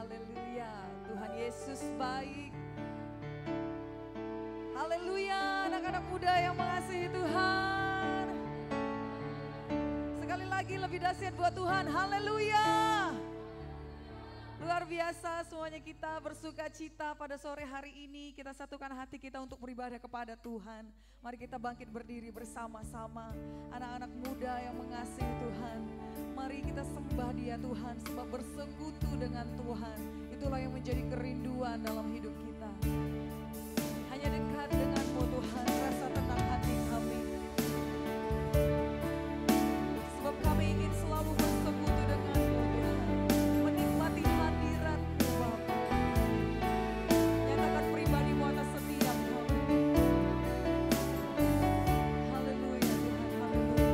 Haleluya, Tuhan Yesus baik. Haleluya, anak-anak muda yang mengasihi Tuhan. Sekali lagi lebih dahsyat buat Tuhan, haleluya. Luar biasa semuanya kita bersuka cita pada sore hari ini. Kita satukan hati kita untuk beribadah kepada Tuhan. Mari kita bangkit berdiri bersama-sama. Anak-anak muda yang mengasihi Tuhan. Mari kita sembah Dia Tuhan, sebab bersekutu dengan Tuhan. Itulah yang menjadi kerinduan dalam hidup kita. Hanya dekat denganmu Tuhan, rasa tenang hati kami. Sebab kami ingin selalu bersekutu denganmu Tuhan. Menikmati hadirat-Mu Bapa. Nyatakan pribadi-Mu atas setiap kami. Haleluya Tuhan, haleluya.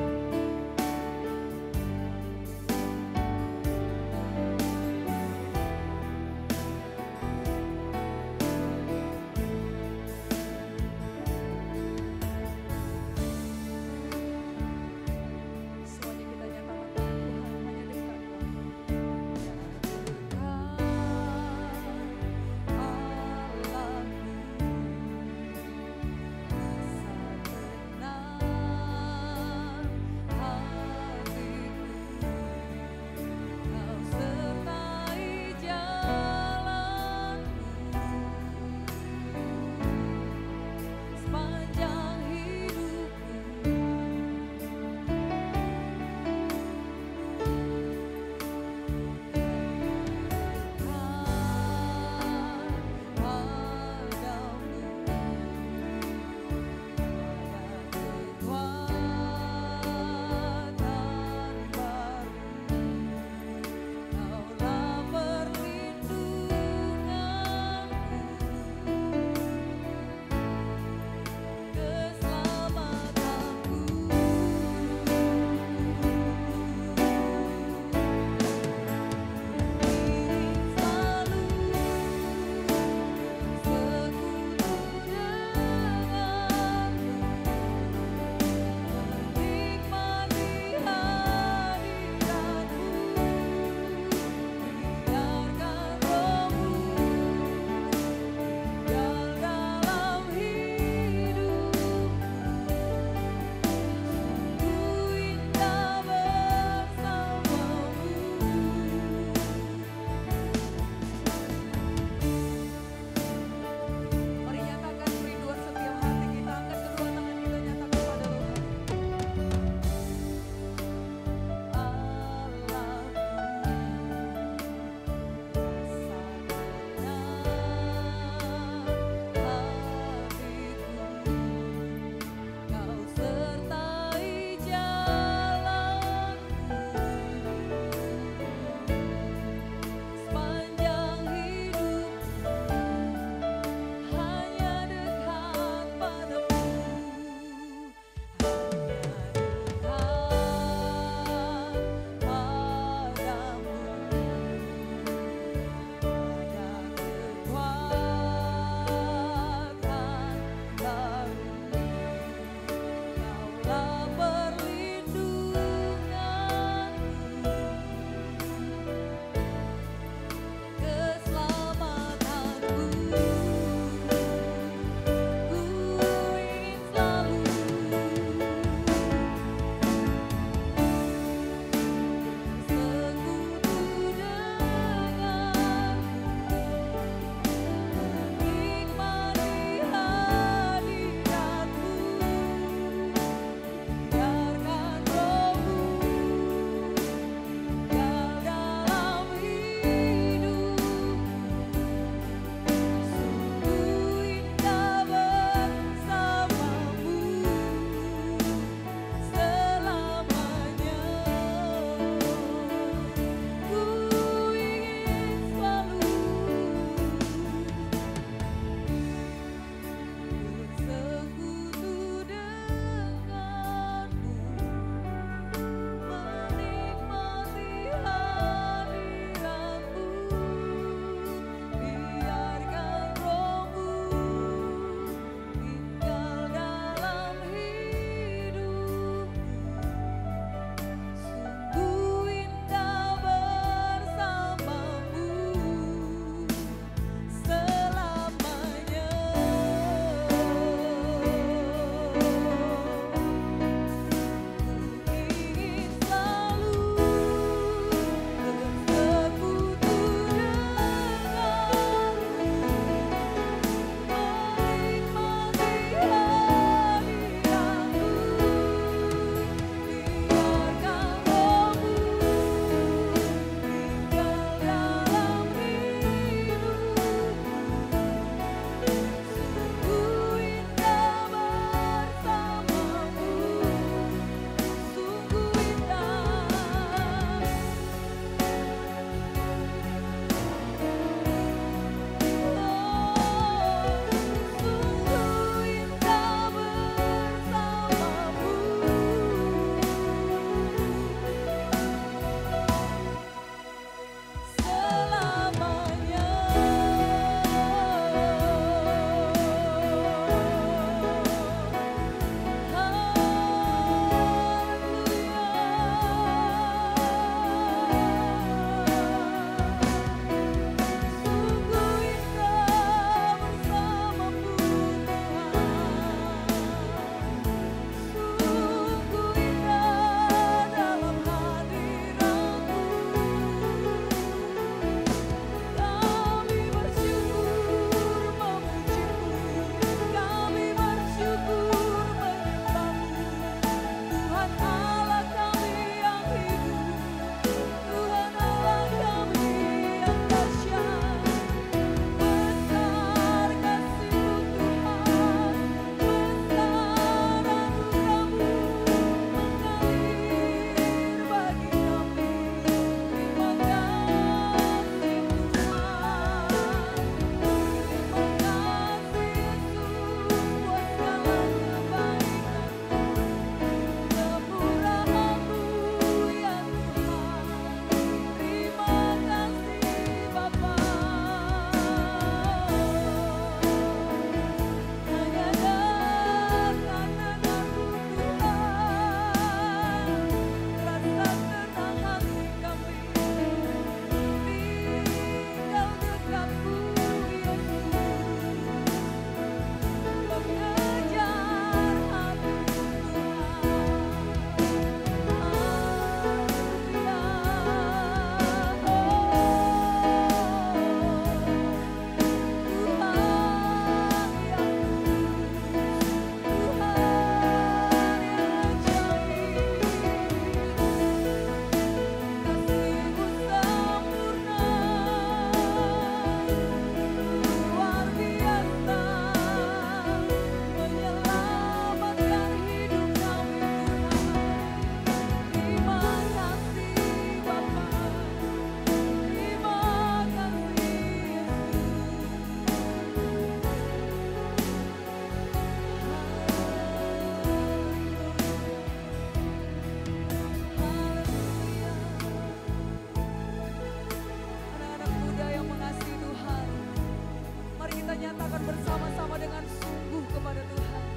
bersama-sama dengan sungguh kepada Tuhan.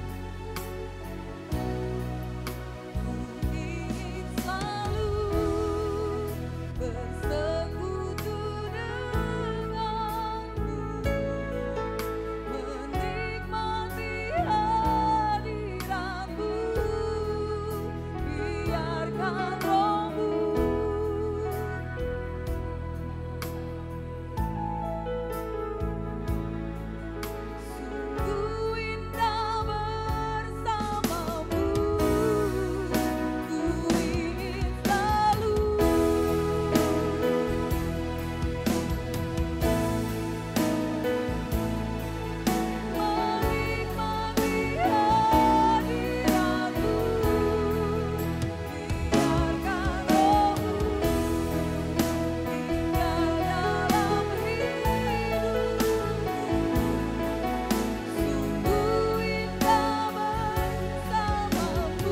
Ku ingin selalu bersekutu denganmu, menikmati hadiratmu, biarkan rohmu sungguh indah bersamamu. Ku ingin selalu menikmati hadiratmu, biarkan rohmu tinggal dalam hidupku. Sungguh indah bersamamu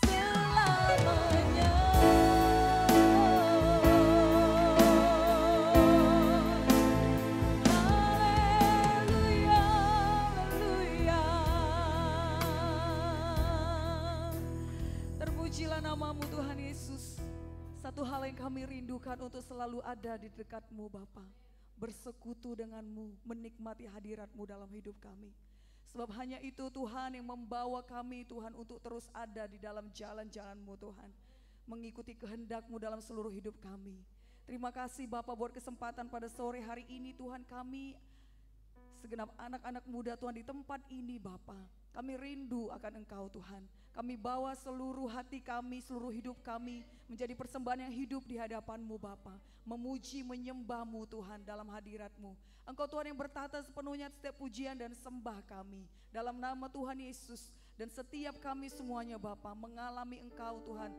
selamanya. Haleluya, haleluya. Terpujilah namamu Tuhan Yesus. Satu hal yang kami rindukan untuk selalu ada di dekat-Mu Bapa, bersekutu denganmu, menikmati hadirat-Mu dalam hidup kami. Sebab hanya itu Tuhan yang membawa kami Tuhan untuk terus ada di dalam jalan-jalan-Mu Tuhan, mengikuti kehendak-Mu dalam seluruh hidup kami. Terima kasih Bapa buat kesempatan pada sore hari ini Tuhan, kami segenap anak-anak muda Tuhan di tempat ini Bapa, kami rindu akan Engkau Tuhan. Kami bawa seluruh hati kami, seluruh hidup kami menjadi persembahan yang hidup di hadapan-Mu Bapa, memuji menyembah-Mu Tuhan dalam hadirat-Mu. Engkau Tuhan yang bertata sepenuhnya setiap pujian dan sembah kami dalam nama Tuhan Yesus. Dan setiap kami semuanya Bapa mengalami Engkau Tuhan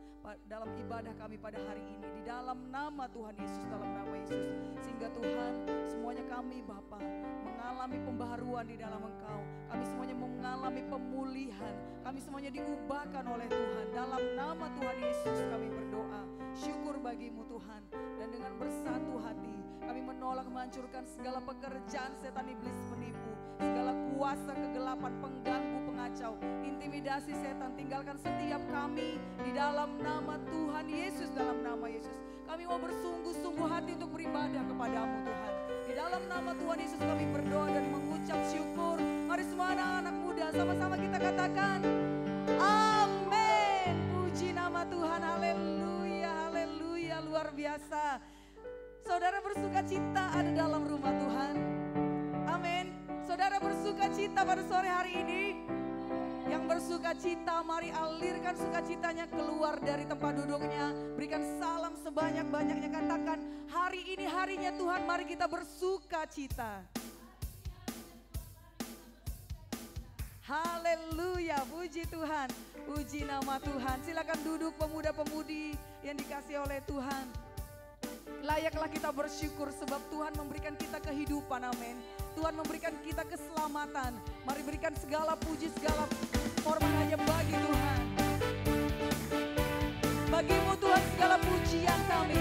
dalam ibadah kami pada hari ini di dalam nama Tuhan Yesus, dalam nama Yesus. Sehingga Tuhan semuanya kami Bapa mengalami pembaharuan di dalam Engkau. Kami semuanya mengalami pemulihan. Kami semuanya diubahkan oleh Tuhan. Dalam nama Tuhan Yesus kami berdoa. Syukur bagimu Tuhan. Dan dengan bersatu hati kami menolak menghancurkan segala pekerjaan setan iblis penipu, segala kuasa kegelapan pengganggu pengacau, intimidasi setan, tinggalkan setiap kami di dalam nama Tuhan Yesus, dalam nama Yesus. Kami mau bersungguh-sungguh hati untuk beribadah kepadamu Tuhan. Di dalam nama Tuhan Yesus kami berdoa dan mengucap syukur. Mari semua anak-anak muda sama-sama kita katakan amin. Puji nama Tuhan, haleluya, haleluya, luar biasa. Saudara bersuka cita ada dalam rumah Tuhan. Amin. Saudara bersuka cita pada sore hari ini. Yang bersuka cita, mari alirkan sukacitanya keluar dari tempat duduknya. Berikan salam sebanyak-banyaknya. Katakan, hari ini harinya Tuhan, mari kita bersuka cita. Haleluya, puji Tuhan, puji nama Tuhan. Silakan duduk pemuda-pemudi yang dikasih oleh Tuhan. Layaklah kita bersyukur sebab Tuhan memberikan kita kehidupan, amin. Tuhan memberikan kita keselamatan. Mari berikan segala puji, segala hormat hanya bagi Tuhan. Bagimu Tuhan segala pujian kami.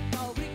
Kau beri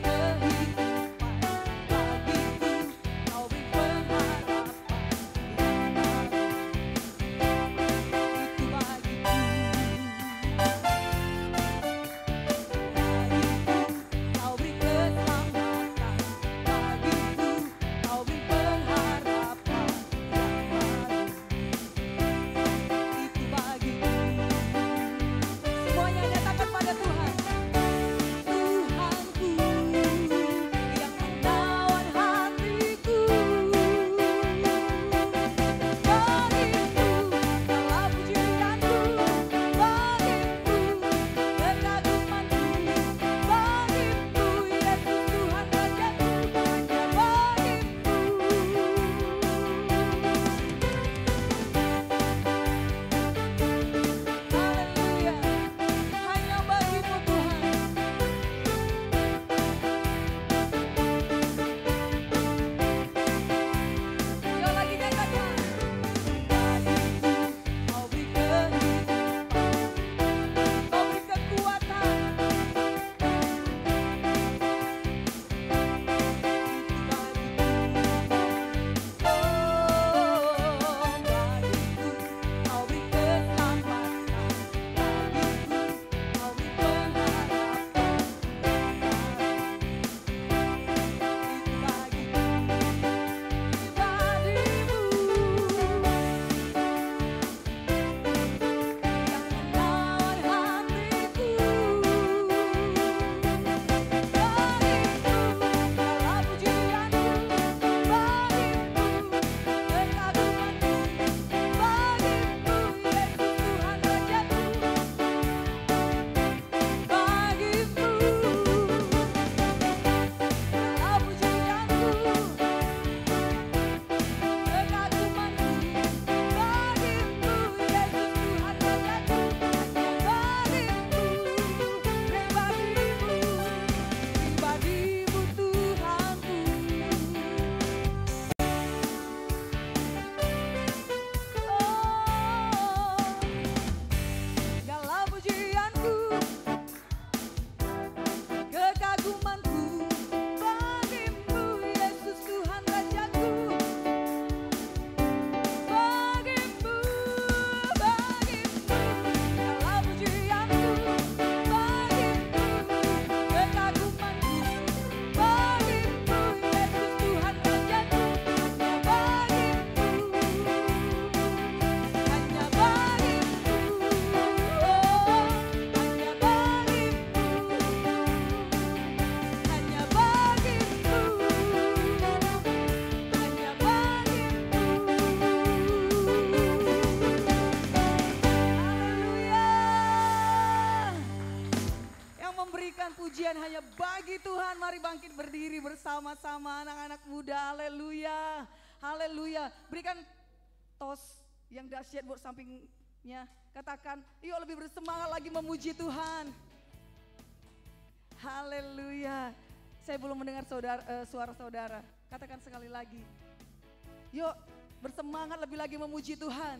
mari bangkit berdiri bersama-sama anak-anak muda. Haleluya. Haleluya. Berikan tos yang dahsyat buat sampingnya. Katakan, yuk lebih bersemangat lagi memuji Tuhan. Haleluya. Saya belum mendengar suara saudara. Katakan sekali lagi. Yuk bersemangat lebih lagi memuji Tuhan.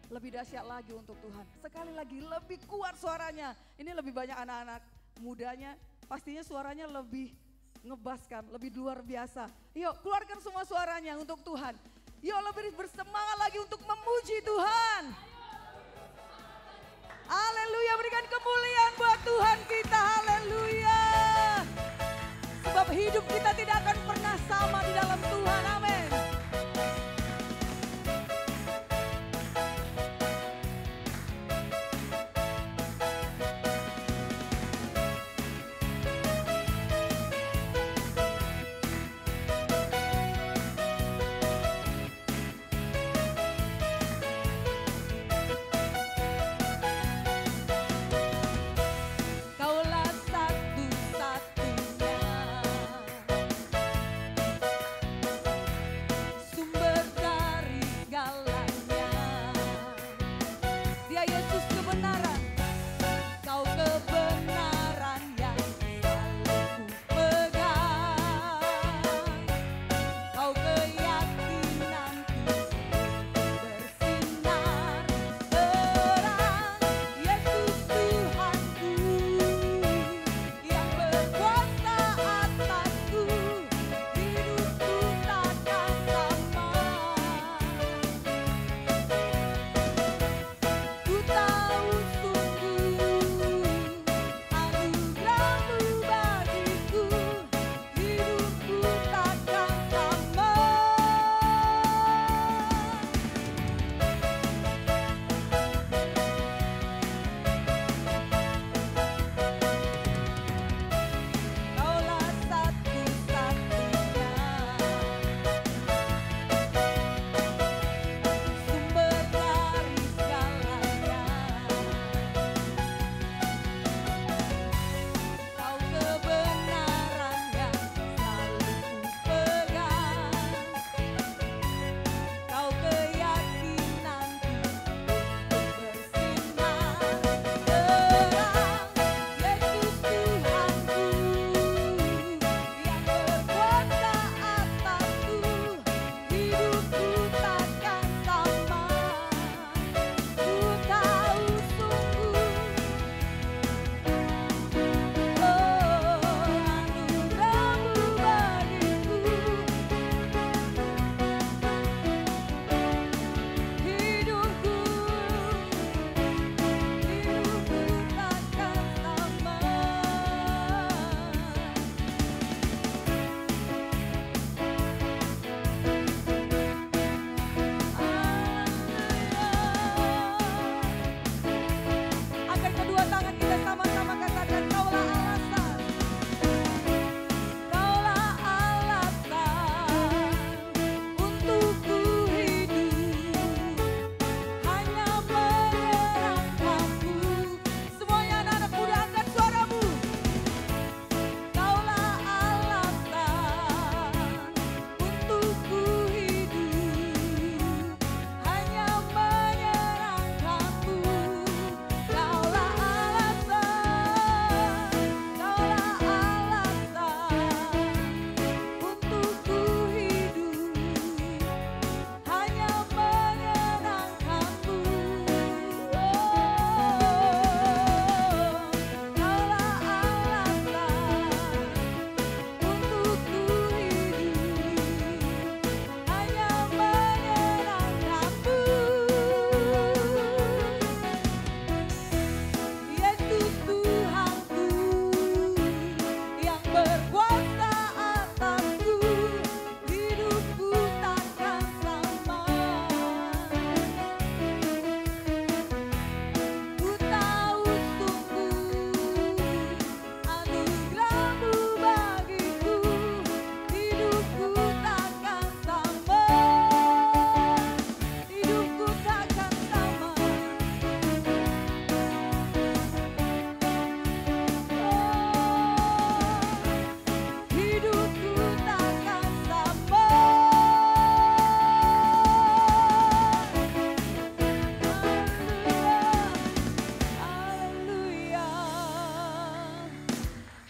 Lebih dahsyat lagi untuk Tuhan. Sekali lagi lebih kuat suaranya. Ini lebih banyak anak-anak mudanya. Pastinya suaranya lebih ngebaskan, lebih luar biasa. Yuk keluarkan semua suaranya untuk Tuhan. Yuk lebih bersemangat lagi untuk memuji Tuhan. Haleluya, berikan kemuliaan buat Tuhan kita. Haleluya. Sebab hidup kita tidak akan pernah sama di dalam Tuhan. Amin. Kaulah satu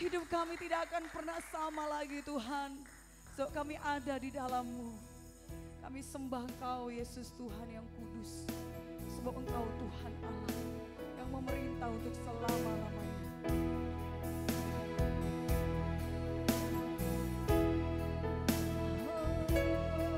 hidup kami tidak akan pernah sama lagi Tuhan. So kami ada di dalam-Mu. Kami sembah Engkau Yesus Tuhan yang kudus. Sebab Engkau Tuhan Allah yang memerintah untuk selama-lamanya. Haleluya.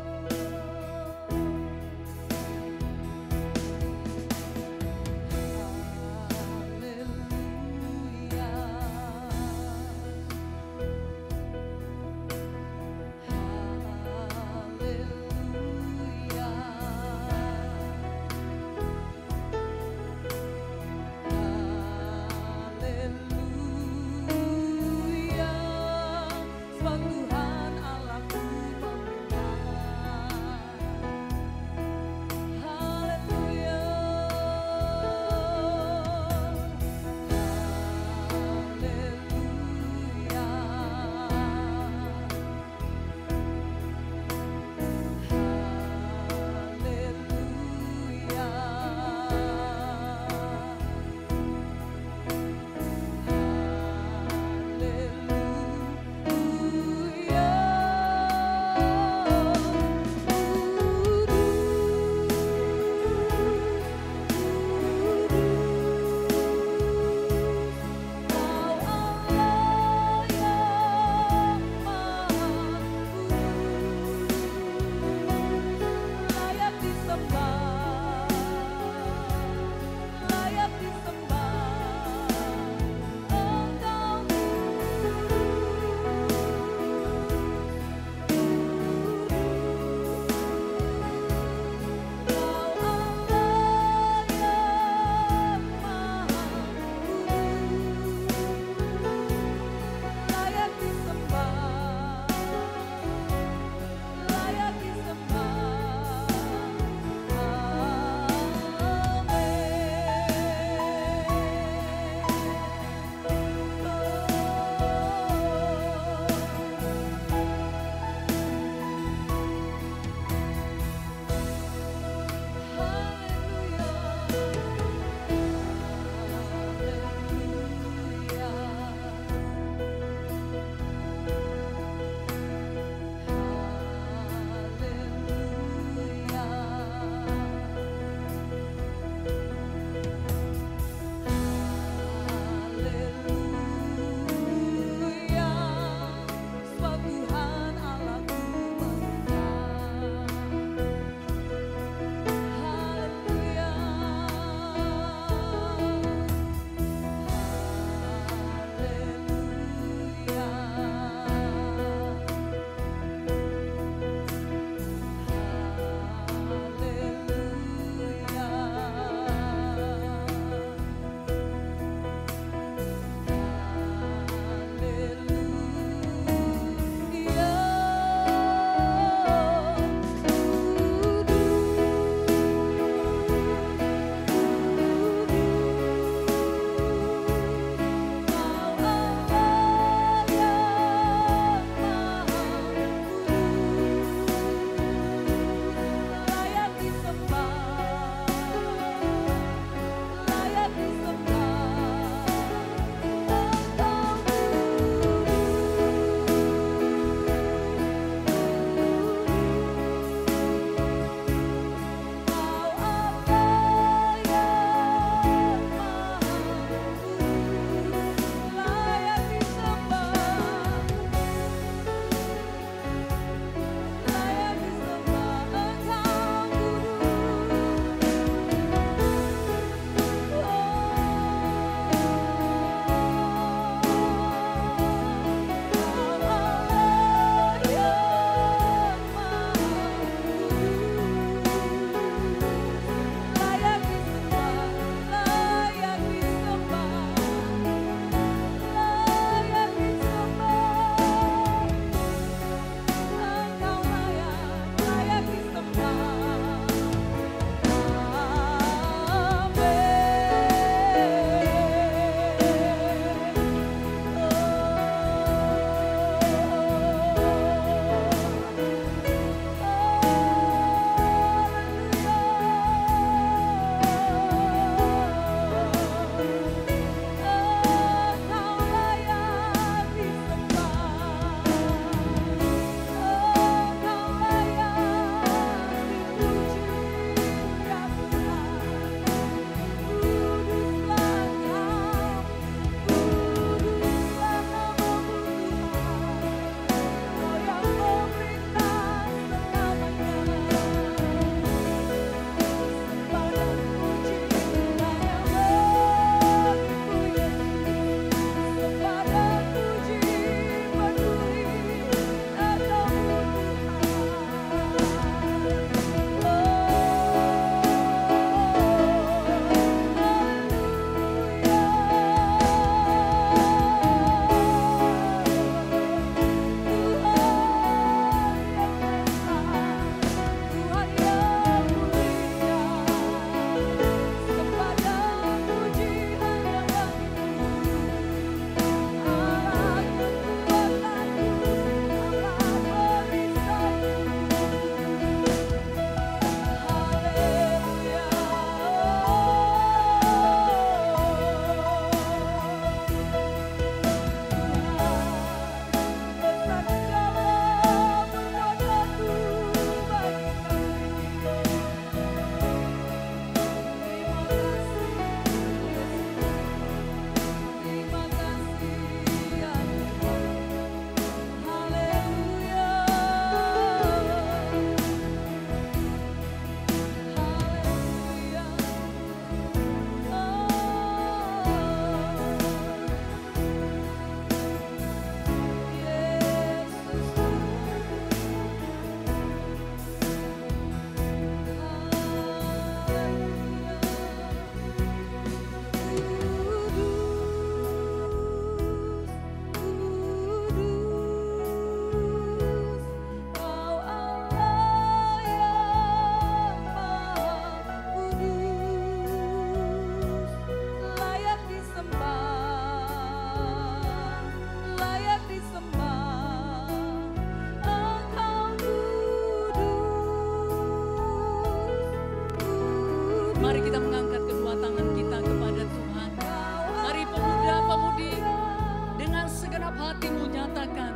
Katakan,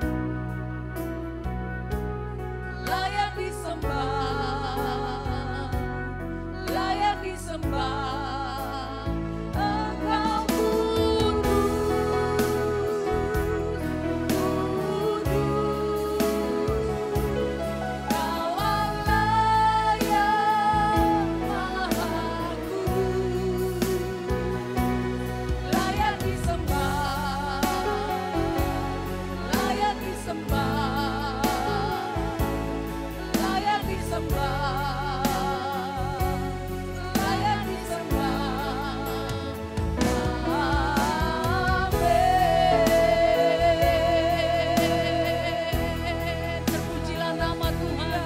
layak disembah, layak disembah, Engkau kudus, Kau Allah yang Maha Kudus, layak disembah, layak disembah, layak disembah, layak disembah. Amin. Terpujilah nama Tuhan.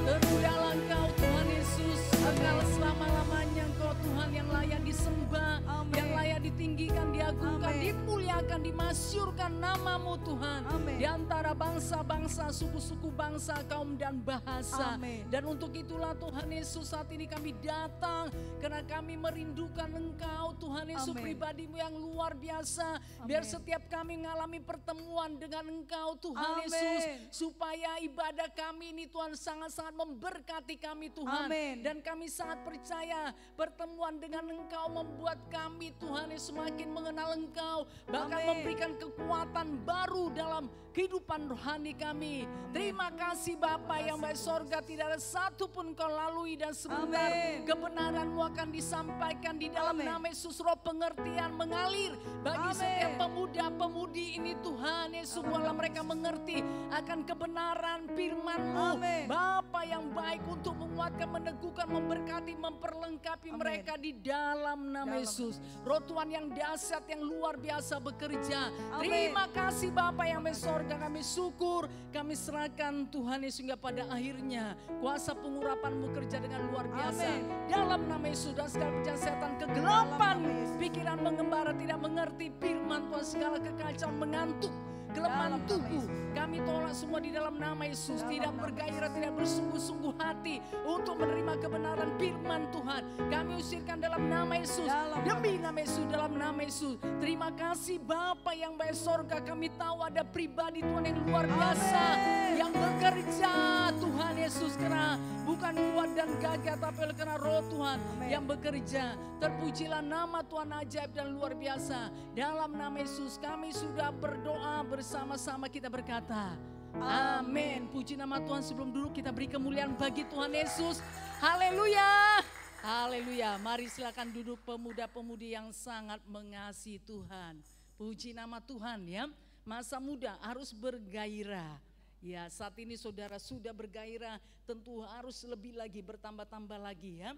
Terpujilah Engkau Tuhan Yesus, kekal selama-lamanya Engkau Tuhan yang layak disembah, Amin. yang layak ditinggikan, diagungkan, Amin. dimuliakan, dimasyurkan namamu Tuhan. Amin. Di antara bangsa-bangsa, suku-suku bangsa, kaum dan bahasa. Amin. Dan untuk itulah Tuhan Yesus saat ini kami datang karena kami merindukan Engkau Tuhan Yesus, Amin. pribadimu yang luar biasa. Biar setiap kami mengalami pertemuan dengan Engkau Tuhan Amin. Yesus, supaya ibadah kami ini Tuhan sangat-sangat memberkati kami Tuhan. Amin. Dan kami sangat percaya pertemuan dengan Engkau membuat kami Tuhan Yesus semakin mengenal Engkau, bahkan Amin. memberikan kekuatan baru dalam kehidupan rohani kami. Terima kasih Bapa yang baik sorga, tidak ada satu pun Kau lalui dan sebentar Amin. kebenaran-Mu akan disampaikan di dalam Amin. nama Yesus. Roh pengertian mengalir bagi Amin. setiap pemuda-pemudi ini Tuhan Yesus, buatlah mereka mengerti akan kebenaran firman-Mu. Amin. Bapa yang baik, untuk menguatkan, meneguhkan, memberkati, memperlengkapi Amin. mereka di dalam nama Dalam Yesus. Roh Tuhan yang dahsyat, yang luar biasa bekerja. Amin. Terima kasih Bapa yang di sorga, kami syukur, kami serahkan Tuhan Yesus, hingga pada akhirnya kuasa pengurapan-Mu kerja dengan luar biasa. Amin. Dalam nama Yesus, dan segala perjalanan setan kegelapan, pikiran mengembara, tidak mengerti firman Tuhan, segala kekacauan, mengantuk, kelemahan Dalam nama tubuh, Yesus. kami tolak semua di dalam nama Yesus. Dalam Tidak nama bergairah, tidak bersungguh-sungguh hati untuk menerima kebenaran firman Tuhan. Kami usirkan dalam nama Yesus, Dalam demi nama Yesus, dalam nama Yesus. Terima kasih Bapa yang baik sorga, kami tahu ada pribadi Tuhan yang luar biasa, Amin. yang bekerja Tuhan Yesus, karena bukan kuat dan gagah, tapi oleh karena Roh Tuhan Amin. yang bekerja. Terpujilah nama Tuhan ajaib dan luar biasa. Dalam nama Yesus kami sudah berdoa, bersama-sama kita berkata amin. Puji nama Tuhan. Sebelum duduk kita beri kemuliaan bagi Tuhan Yesus. Haleluya. Haleluya. Mari silakan duduk pemuda-pemudi yang sangat mengasihi Tuhan. Puji nama Tuhan ya. Masa muda harus bergairah. Ya, saat ini saudara sudah bergairah, tentu harus lebih lagi, bertambah-tambah lagi ya.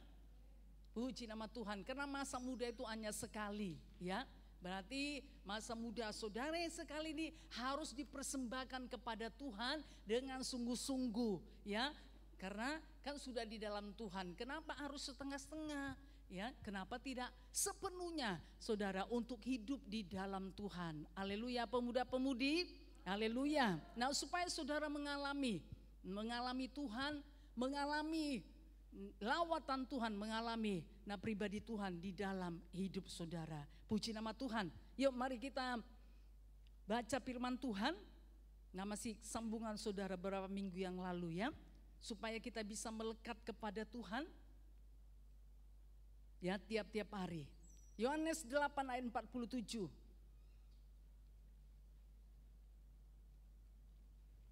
Puji nama Tuhan, karena masa muda itu hanya sekali ya. Berarti masa muda saudara yang sekali ini harus dipersembahkan kepada Tuhan dengan sungguh-sungguh ya. Karena kan sudah di dalam Tuhan, kenapa harus setengah-setengah ya? Kenapa tidak sepenuhnya saudara untuk hidup di dalam Tuhan? Haleluya pemuda-pemudi, haleluya. Nah supaya saudara mengalami Tuhan, mengalami lawatan Tuhan, mengalami pribadi Tuhan di dalam hidup saudara. Puji nama Tuhan. Yuk mari kita baca firman Tuhan. Nah masih sambungan saudara beberapa minggu yang lalu ya. Supaya kita bisa melekat kepada Tuhan ya tiap-tiap hari. Yohanes 8 ayat 47.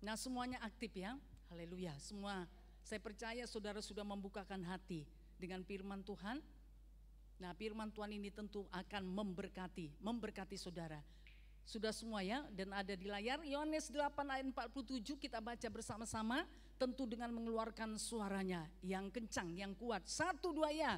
Nah semuanya aktif ya. Haleluya. Semua, saya percaya saudara sudah membukakan hati dengan firman Tuhan. Nah firman Tuhan ini tentu akan memberkati saudara. Sudah semua ya, dan ada di layar. Yohanes 8 ayat 47 kita baca bersama-sama, tentu dengan mengeluarkan suaranya yang kencang, yang kuat. 1, 2 ya.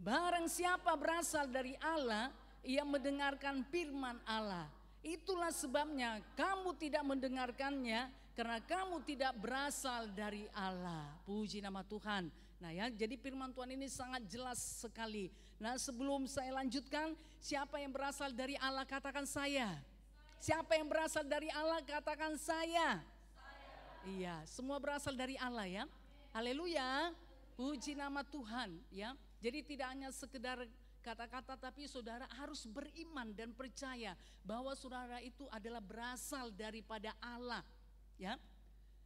Barang siapa berasal dari Allah, ia mendengarkan firman Allah. Itulah sebabnya kamu tidak mendengarkannya, karena kamu tidak berasal dari Allah. Puji nama Tuhan. Nah ya, jadi firman Tuhan ini sangat jelas sekali. Nah sebelum saya lanjutkan, siapa yang berasal dari Allah katakan saya. Siapa yang berasal dari Allah katakan saya. Iya, semua berasal dari Allah ya. Haleluya. Puji nama Tuhan ya. Jadi tidak hanya sekedar kata-kata, tapi saudara harus beriman dan percaya bahwa saudara itu adalah berasal daripada Allah. Ya,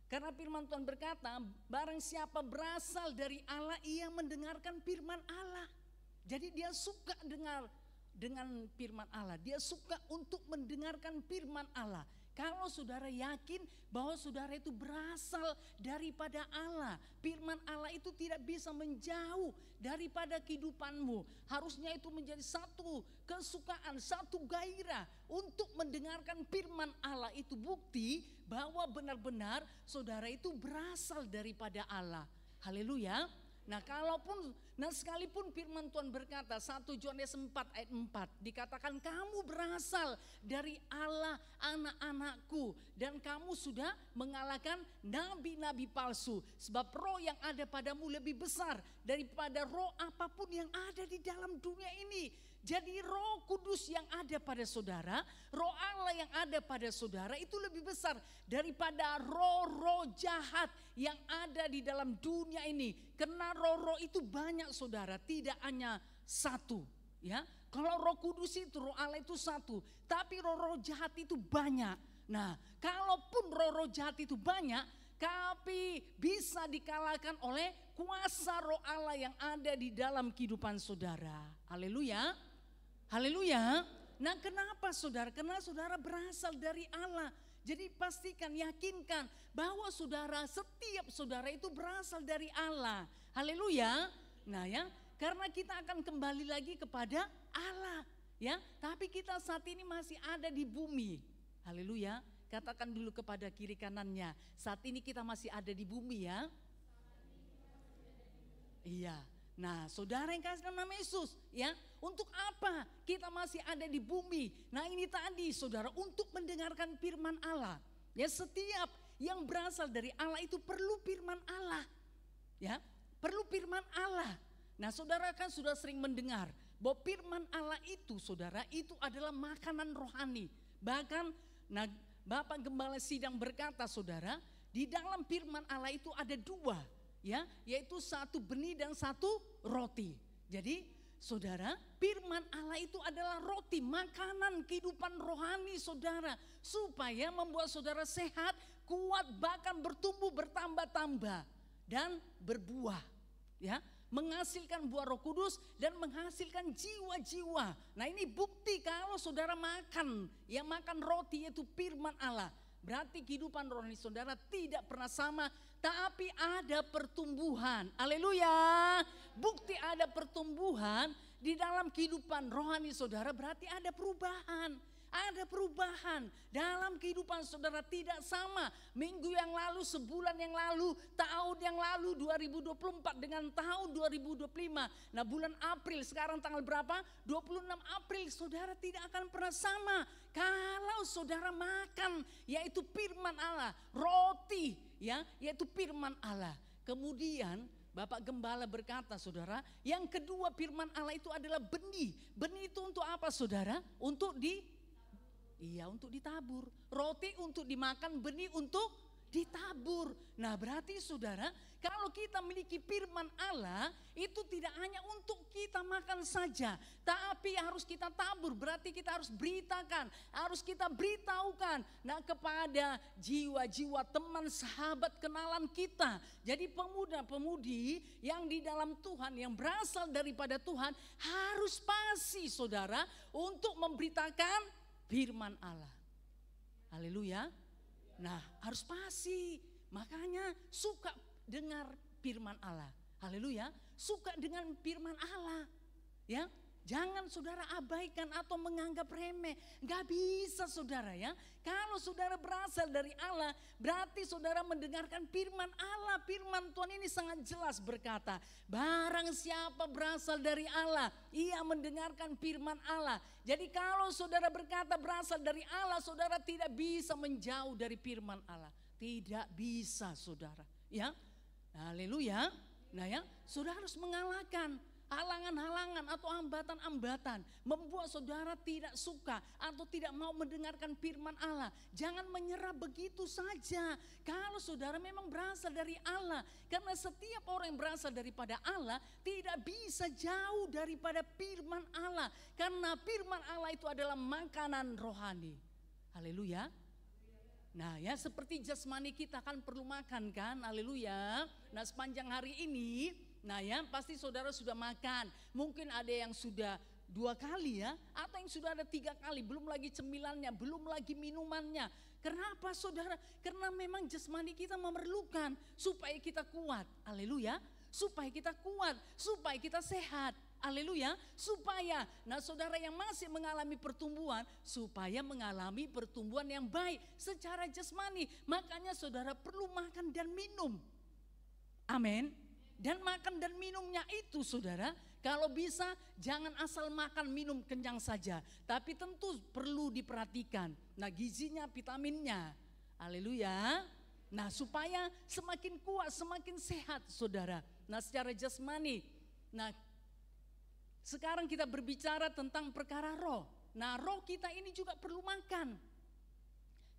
karena firman Tuhan berkata, barang siapa berasal dari Allah, ia mendengarkan firman Allah. Jadi dia suka dengar dengan firman Allah. Dia suka untuk mendengarkan firman Allah. Kalau saudara yakin bahwa saudara itu berasal daripada Allah, firman Allah itu tidak bisa menjauh daripada kehidupanmu. Harusnya itu menjadi satu kesukaan, satu gairah untuk mendengarkan firman Allah. Itu bukti bahwa benar-benar saudara itu berasal daripada Allah. Haleluya. Nah sekalipun firman Tuhan berkata 1 Yohanes 4 ayat 4 dikatakan kamu berasal dari Allah anak-anakku dan kamu sudah mengalahkan nabi-nabi palsu sebab roh yang ada padamu lebih besar daripada roh apapun yang ada di dalam dunia ini. Jadi Roh Kudus yang ada pada saudara, Roh Allah yang ada pada saudara itu lebih besar daripada roh-roh jahat yang ada di dalam dunia ini. Karena roh-roh itu banyak saudara, tidak hanya satu. Ya, kalau Roh Kudus itu, Roh Allah itu satu, tapi roh-roh jahat itu banyak. Nah, kalaupun roh-roh jahat itu banyak, tapi bisa dikalahkan oleh kuasa Roh Allah yang ada di dalam kehidupan saudara. Haleluya. Haleluya. Nah kenapa saudara? Karena saudara berasal dari Allah. Jadi pastikan, yakinkan bahwa saudara, setiap saudara itu berasal dari Allah. Haleluya. Nah ya, karena kita akan kembali lagi kepada Allah. Ya, tapi kita saat ini masih ada di bumi. Haleluya. Katakan dulu kepada kiri kanannya, saat ini kita masih ada di bumi ya. Iya. Nah saudara yang kasih dalam nama Yesus ya, untuk apa kita masih ada di bumi? Nah ini tadi saudara, untuk mendengarkan firman Allah. Ya, setiap yang berasal dari Allah itu perlu firman Allah. Ya, perlu firman Allah. Nah saudara kan sudah sering mendengar bahwa firman Allah itu saudara, itu adalah makanan rohani. Bahkan nah Bapak Gembala Sidang berkata saudara, di dalam firman Allah itu ada dua. Ya, yaitu satu benih dan satu roti. Jadi saudara, firman Allah itu adalah roti, makanan kehidupan rohani saudara, supaya membuat saudara sehat, kuat, bahkan bertumbuh bertambah-tambah dan berbuah. Ya, menghasilkan buah Roh Kudus dan menghasilkan jiwa-jiwa. Nah ini bukti kalau saudara makan, ya makan roti yaitu firman Allah. Berarti kehidupan rohani saudara tidak pernah sama, tapi ada pertumbuhan. Haleluya. Bukti ada pertumbuhan di dalam kehidupan rohani saudara, berarti ada perubahan. Ada perubahan dalam kehidupan saudara, tidak sama minggu yang lalu, sebulan yang lalu, tahun yang lalu 2024 dengan tahun 2025. Nah bulan April sekarang tanggal berapa? 26 April saudara tidak akan pernah sama. Kalau saudara makan yaitu firman Allah, roti ya yaitu firman Allah. Kemudian Bapak Gembala berkata saudara, yang kedua firman Allah itu adalah benih. Benih itu untuk apa saudara? Untuk untuk ditabur. Roti untuk dimakan, benih untuk ditabur. Nah berarti saudara, kalau kita memiliki firman Allah, itu tidak hanya untuk kita makan saja, tapi harus kita tabur. Berarti kita harus beritakan, harus kita beritahukan kepada jiwa-jiwa teman, sahabat, kenalan kita. Jadi pemuda-pemudi yang di dalam Tuhan, yang berasal daripada Tuhan, harus pasti saudara untuk memberitakan firman Allah. Haleluya. Nah harus pasti, makanya suka dengar firman Allah. Haleluya. Suka dengan firman Allah. Ya, jangan saudara abaikan atau menganggap remeh. Gak bisa saudara ya. Kalau saudara berasal dari Allah, berarti saudara mendengarkan firman Allah. Firman Tuhan ini sangat jelas berkata, barang siapa berasal dari Allah, ia mendengarkan firman Allah. Jadi kalau saudara berkata berasal dari Allah, saudara tidak bisa menjauh dari firman Allah. Tidak bisa saudara. Ya, haleluya. Nah ya, saudara harus mengalahkan. halangan-halangan atau hambatan-hambatan membuat saudara tidak suka atau tidak mau mendengarkan firman Allah, jangan menyerah begitu saja. Kalau saudara memang berasal dari Allah, karena setiap orang yang berasal daripada Allah tidak bisa jauh daripada firman Allah, karena firman Allah itu adalah makanan rohani. Haleluya. Nah ya, seperti jasmani kita kan perlu makan kan, haleluya. Nah sepanjang hari ini, nah ya pasti saudara sudah makan. Mungkin ada yang sudah 2 kali ya, atau yang sudah ada 3 kali, belum lagi cemilannya, belum lagi minumannya. Kenapa saudara? Karena memang jasmani kita memerlukan supaya kita kuat, haleluya. Supaya kita kuat, supaya kita sehat. Haleluya, supaya, nah saudara yang masih mengalami pertumbuhan, supaya mengalami pertumbuhan yang baik secara jasmani. Makanya saudara perlu makan dan minum. Amin. Dan makan dan minumnya itu saudara, kalau bisa jangan asal makan minum kenyang saja. Tapi tentu perlu diperhatikan, nah gizinya, vitaminnya. Haleluya. Nah supaya semakin kuat, semakin sehat saudara. Nah secara jasmani, nah sekarang kita berbicara tentang perkara roh. Nah roh kita ini juga perlu makan.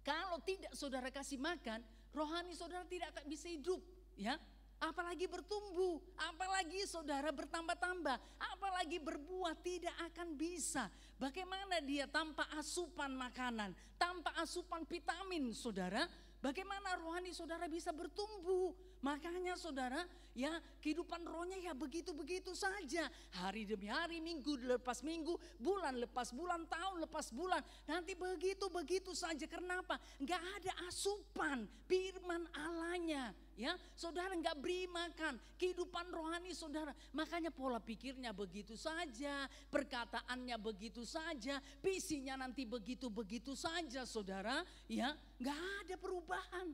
Kalau tidak saudara kasih makan, rohani saudara tidak akan bisa hidup ya. Apalagi bertumbuh, apalagi saudara bertambah-tambah, apalagi berbuah, tidak akan bisa. Bagaimana dia tanpa asupan makanan, tanpa asupan vitamin saudara, bagaimana rohani saudara bisa bertumbuh? Makanya saudara ya kehidupan rohnya ya begitu-begitu saja. Hari demi hari, minggu lepas minggu, bulan lepas bulan, tahun lepas bulan. Nanti begitu-begitu saja. Kenapa? Enggak ada asupan firman Allahnya. Ya, saudara enggak beri makan kehidupan rohani saudara. Makanya pola pikirnya begitu saja, perkataannya begitu saja, visinya nanti begitu-begitu saja saudara. Ya, enggak ada perubahan.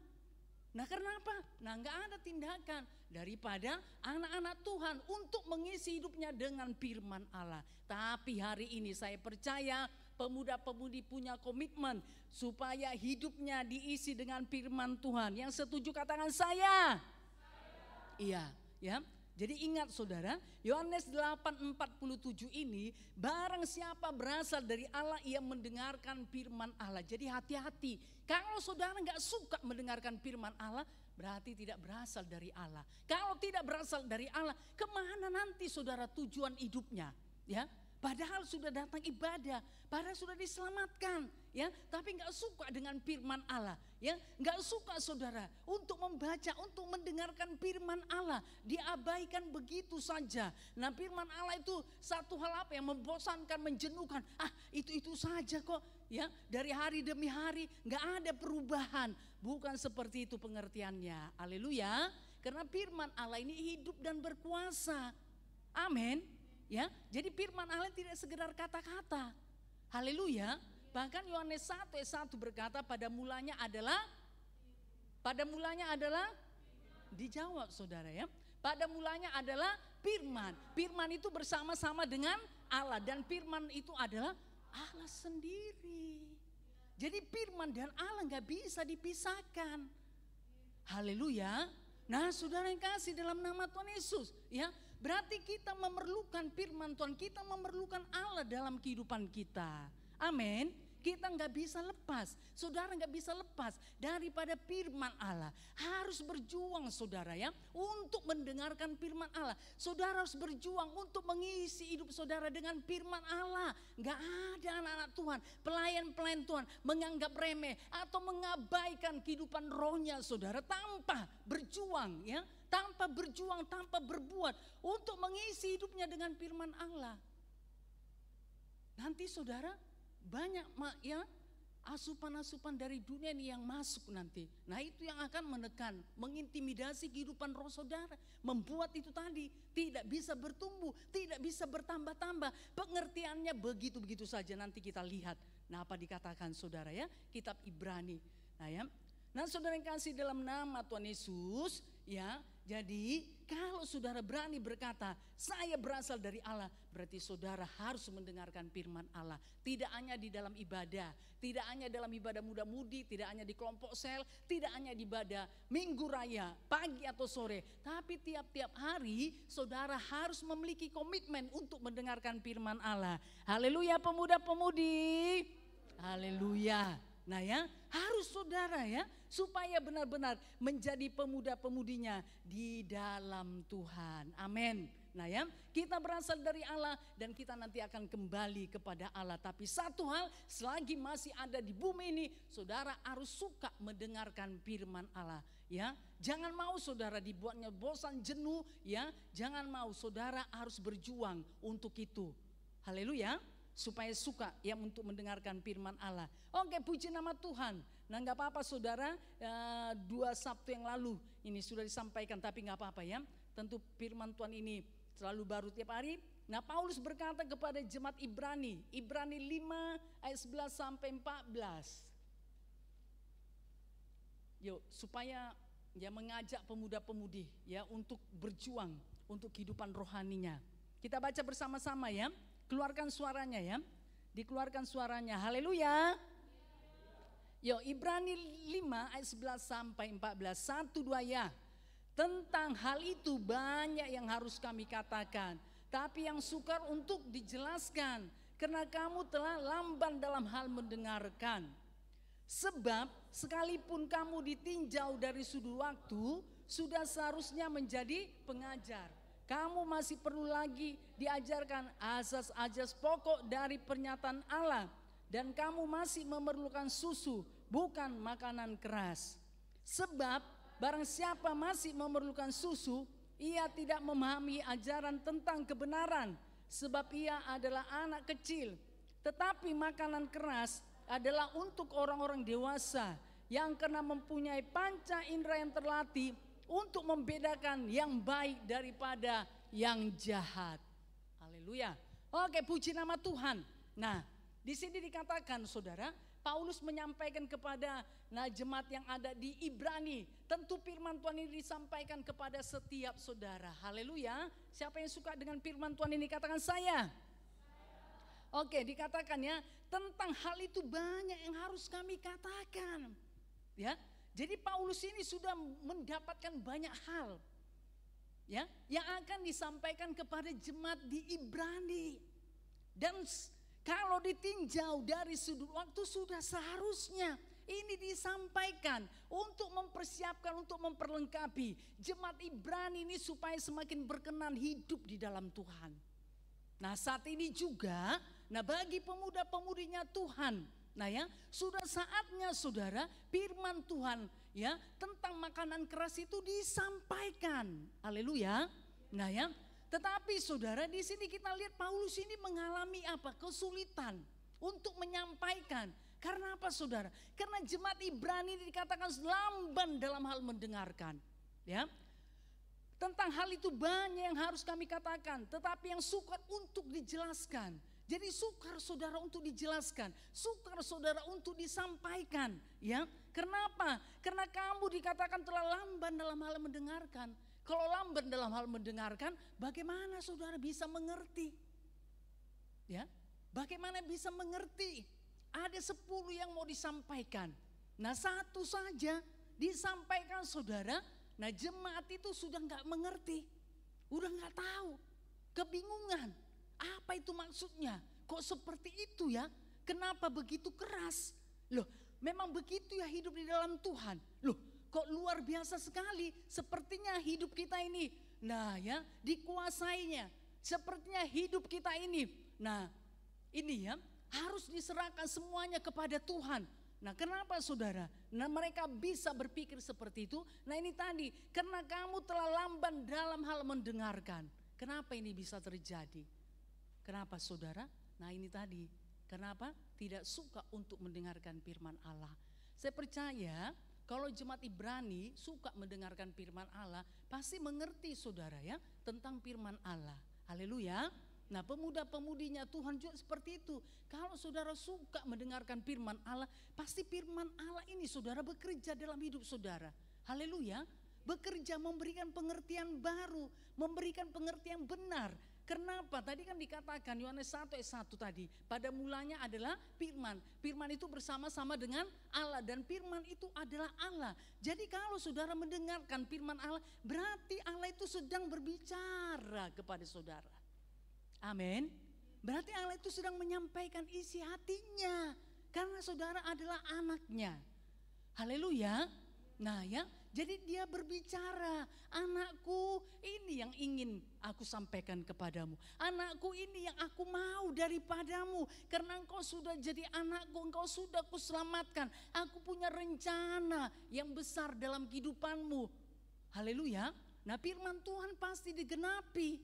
Nah kenapa? Nah enggak ada tindakan daripada anak-anak Tuhan untuk mengisi hidupnya dengan firman Allah. Tapi hari ini saya percaya pemuda-pemudi punya komitmen supaya hidupnya diisi dengan firman Tuhan. Yang setuju katakan saya. Iya, ya. Jadi ingat saudara, Yohanes 8:47 ini, barang siapa berasal dari Allah ia mendengarkan firman Allah. Jadi hati-hati, kalau saudara enggak suka mendengarkan firman Allah, berarti tidak berasal dari Allah. Kalau tidak berasal dari Allah, kemana nanti saudara tujuan hidupnya? Ya, padahal sudah datang ibadah, padahal sudah diselamatkan, ya, tapi enggak suka dengan firman Allah. Ya, enggak suka saudara untuk membaca, untuk mendengarkan firman Allah, diabaikan begitu saja. Nah firman Allah itu satu hal apa yang membosankan, menjenuhkan. Itu saja kok ya, dari hari demi hari enggak ada perubahan. Bukan seperti itu pengertiannya. Haleluya. Karena firman Allah ini hidup dan berkuasa. Amin. Ya, jadi firman Allah tidak sekedar kata-kata. Haleluya. Bahkan Yohanes 1:1 berkata pada mulanya adalah dijawab saudara ya. Pada mulanya adalah firman. Firman itu bersama-sama dengan Allah dan firman itu adalah Allah sendiri. Jadi firman dan Allah enggak bisa dipisahkan. Haleluya. Nah, saudara yang kasih dalam nama Tuhan Yesus, ya. Berarti kita memerlukan firman Tuhan, kita memerlukan Allah dalam kehidupan kita. Amin. Kita nggak bisa lepas, saudara nggak bisa lepas daripada firman Allah. Harus berjuang saudara ya, untuk mendengarkan firman Allah. Saudara harus berjuang untuk mengisi hidup saudara dengan firman Allah. Nggak ada anak-anak Tuhan, pelayan-pelayan Tuhan menganggap remeh atau mengabaikan kehidupan rohnya saudara tanpa berjuang ya. Tanpa berjuang, tanpa berbuat untuk mengisi hidupnya dengan firman Allah. Nanti saudara banyak ya asupan-asupan dari dunia ini yang masuk nanti. Nah itu yang akan menekan, mengintimidasi kehidupan roh saudara. Membuat itu tadi tidak bisa bertumbuh, tidak bisa bertambah-tambah. Pengertiannya begitu-begitu saja, nanti kita lihat. Nah apa dikatakan saudara ya, kitab Ibrani. Nah ya, nah saudara yang kasih dalam nama Tuhan Yesus ya. Jadi kalau saudara berani berkata, saya berasal dari Allah, berarti saudara harus mendengarkan firman Allah. Tidak hanya di dalam ibadah, tidak hanya dalam ibadah muda-mudi, tidak hanya di kelompok sel, tidak hanya di ibadah minggu raya, pagi atau sore. Tapi tiap-tiap hari saudara harus memiliki komitmen untuk mendengarkan firman Allah. Haleluya pemuda-pemudi. Haleluya. Nah ya, harus saudara ya, supaya benar-benar menjadi pemuda-pemudinya di dalam Tuhan. Amin. Nah ya, kita berasal dari Allah dan kita nanti akan kembali kepada Allah. Tapi satu hal, selagi masih ada di bumi ini, saudara harus suka mendengarkan firman Allah. Ya, jangan mau saudara dibuatnya bosan, jenuh. Ya, jangan mau, saudara harus berjuang untuk itu. Haleluya. Supaya suka ya untuk mendengarkan firman Allah. Oke, puji nama Tuhan. Nah gak apa-apa saudara, 2 Sabtu yang lalu ini sudah disampaikan, tapi gak apa-apa ya. Tentu firman Tuhan ini selalu baru tiap hari. Nah Paulus berkata kepada jemaat Ibrani 5 ayat 11 sampai 14. Yuk, supaya ya mengajak pemuda-pemudi ya untuk berjuang untuk kehidupan rohaninya. Kita baca bersama-sama ya. Keluarkan suaranya ya. Dikeluarkan suaranya. Haleluya. Yo, Ibrani 5 ayat 11 sampai 14. 1, 2 ya. Tentang hal itu banyak yang harus kami katakan, tapi yang sukar untuk dijelaskan, karena kamu telah lamban dalam hal mendengarkan. Sebab sekalipun kamu ditinjau dari sudut waktu, sudah seharusnya menjadi pengajar. Kamu masih perlu lagi diajarkan asas-asas pokok dari pernyataan Allah. Dan kamu masih memerlukan susu, bukan makanan keras. Sebab barang siapa masih memerlukan susu, ia tidak memahami ajaran tentang kebenaran. Sebab ia adalah anak kecil. Tetapi makanan keras adalah untuk orang-orang dewasa, yang karena mempunyai panca indera yang terlatih, untuk membedakan yang baik daripada yang jahat. Haleluya. Oke, puji nama Tuhan. Nah, di sini dikatakan saudara, Paulus menyampaikan kepada jemaat yang ada di Ibrani. Tentu firman Tuhan ini disampaikan kepada setiap saudara. Haleluya. Siapa yang suka dengan firman Tuhan ini? Katakan saya. Oke, dikatakan ya, tentang hal itu banyak yang harus kami katakan. Ya. Jadi Paulus ini sudah mendapatkan banyak hal ya yang akan disampaikan kepada jemaat di Ibrani. Dan kalau ditinjau dari sudut waktu, sudah seharusnya ini disampaikan untuk mempersiapkan, untuk memperlengkapi jemaat Ibrani ini supaya semakin berkenan hidup di dalam Tuhan. Nah saat ini juga, bagi pemuda-pemudinya Tuhan, sudah saatnya saudara firman Tuhan ya tentang makanan keras itu disampaikan. Haleluya. Tetapi saudara, di sini kita lihat Paulus ini mengalami apa? Kesulitan untuk menyampaikan. Karena apa saudara? Karena jemaat Ibrani dikatakan lamban dalam hal mendengarkan. Ya. Tentang hal itu banyak yang harus kami katakan, tetapi yang sukar untuk dijelaskan. Jadi sukar saudara untuk dijelaskan, sukar saudara untuk disampaikan, ya. Kenapa? Karena kamu dikatakan telah lamban dalam hal mendengarkan. Kalau lamban dalam hal mendengarkan, bagaimana saudara bisa mengerti? Ya, bagaimana bisa mengerti? Ada 10 yang mau disampaikan. Satu saja disampaikan saudara. Jemaat itu sudah nggak mengerti, udah nggak tahu, kebingungan. Apa itu maksudnya? Kok seperti itu ya? Kenapa begitu keras? Loh, memang begitu ya hidup di dalam Tuhan. Loh, kok luar biasa sekali. Sepertinya hidup kita ini, dikuasainya. Sepertinya hidup kita ini, ini ya harus diserahkan semuanya kepada Tuhan. Kenapa saudara? Mereka bisa berpikir seperti itu. Ini tadi, karena kamu telah lamban dalam hal mendengarkan. Kenapa ini bisa terjadi? Kenapa saudara? Ini tadi, kenapa tidak suka untuk mendengarkan firman Allah. Saya percaya kalau jemaat Ibrani suka mendengarkan firman Allah, pasti mengerti saudara ya tentang firman Allah. Haleluya. Pemuda-pemudinya Tuhan juga seperti itu. Kalau saudara suka mendengarkan firman Allah, pasti firman Allah ini saudara bekerja dalam hidup saudara. Haleluya. bekerja memberikan pengertian baru, memberikan pengertian benar. Kenapa? Tadi kan dikatakan Yohanes 1 ayat 1 tadi, pada mulanya adalah firman. Firman itu bersama-sama dengan Allah dan firman itu adalah Allah. Jadi kalau saudara mendengarkan firman Allah, berarti Allah itu sedang berbicara kepada saudara. Amin. Berarti Allah itu sedang menyampaikan isi hatinya karena saudara adalah anaknya. Haleluya. Nah ya, jadi dia berbicara, anakku ini yang ingin aku sampaikan kepadamu. Anakku ini yang aku mau daripadamu. Karena engkau sudah jadi anakku, engkau sudah kuselamatkan. Aku punya rencana yang besar dalam kehidupanmu. Haleluya. Nah firman Tuhan pasti digenapi.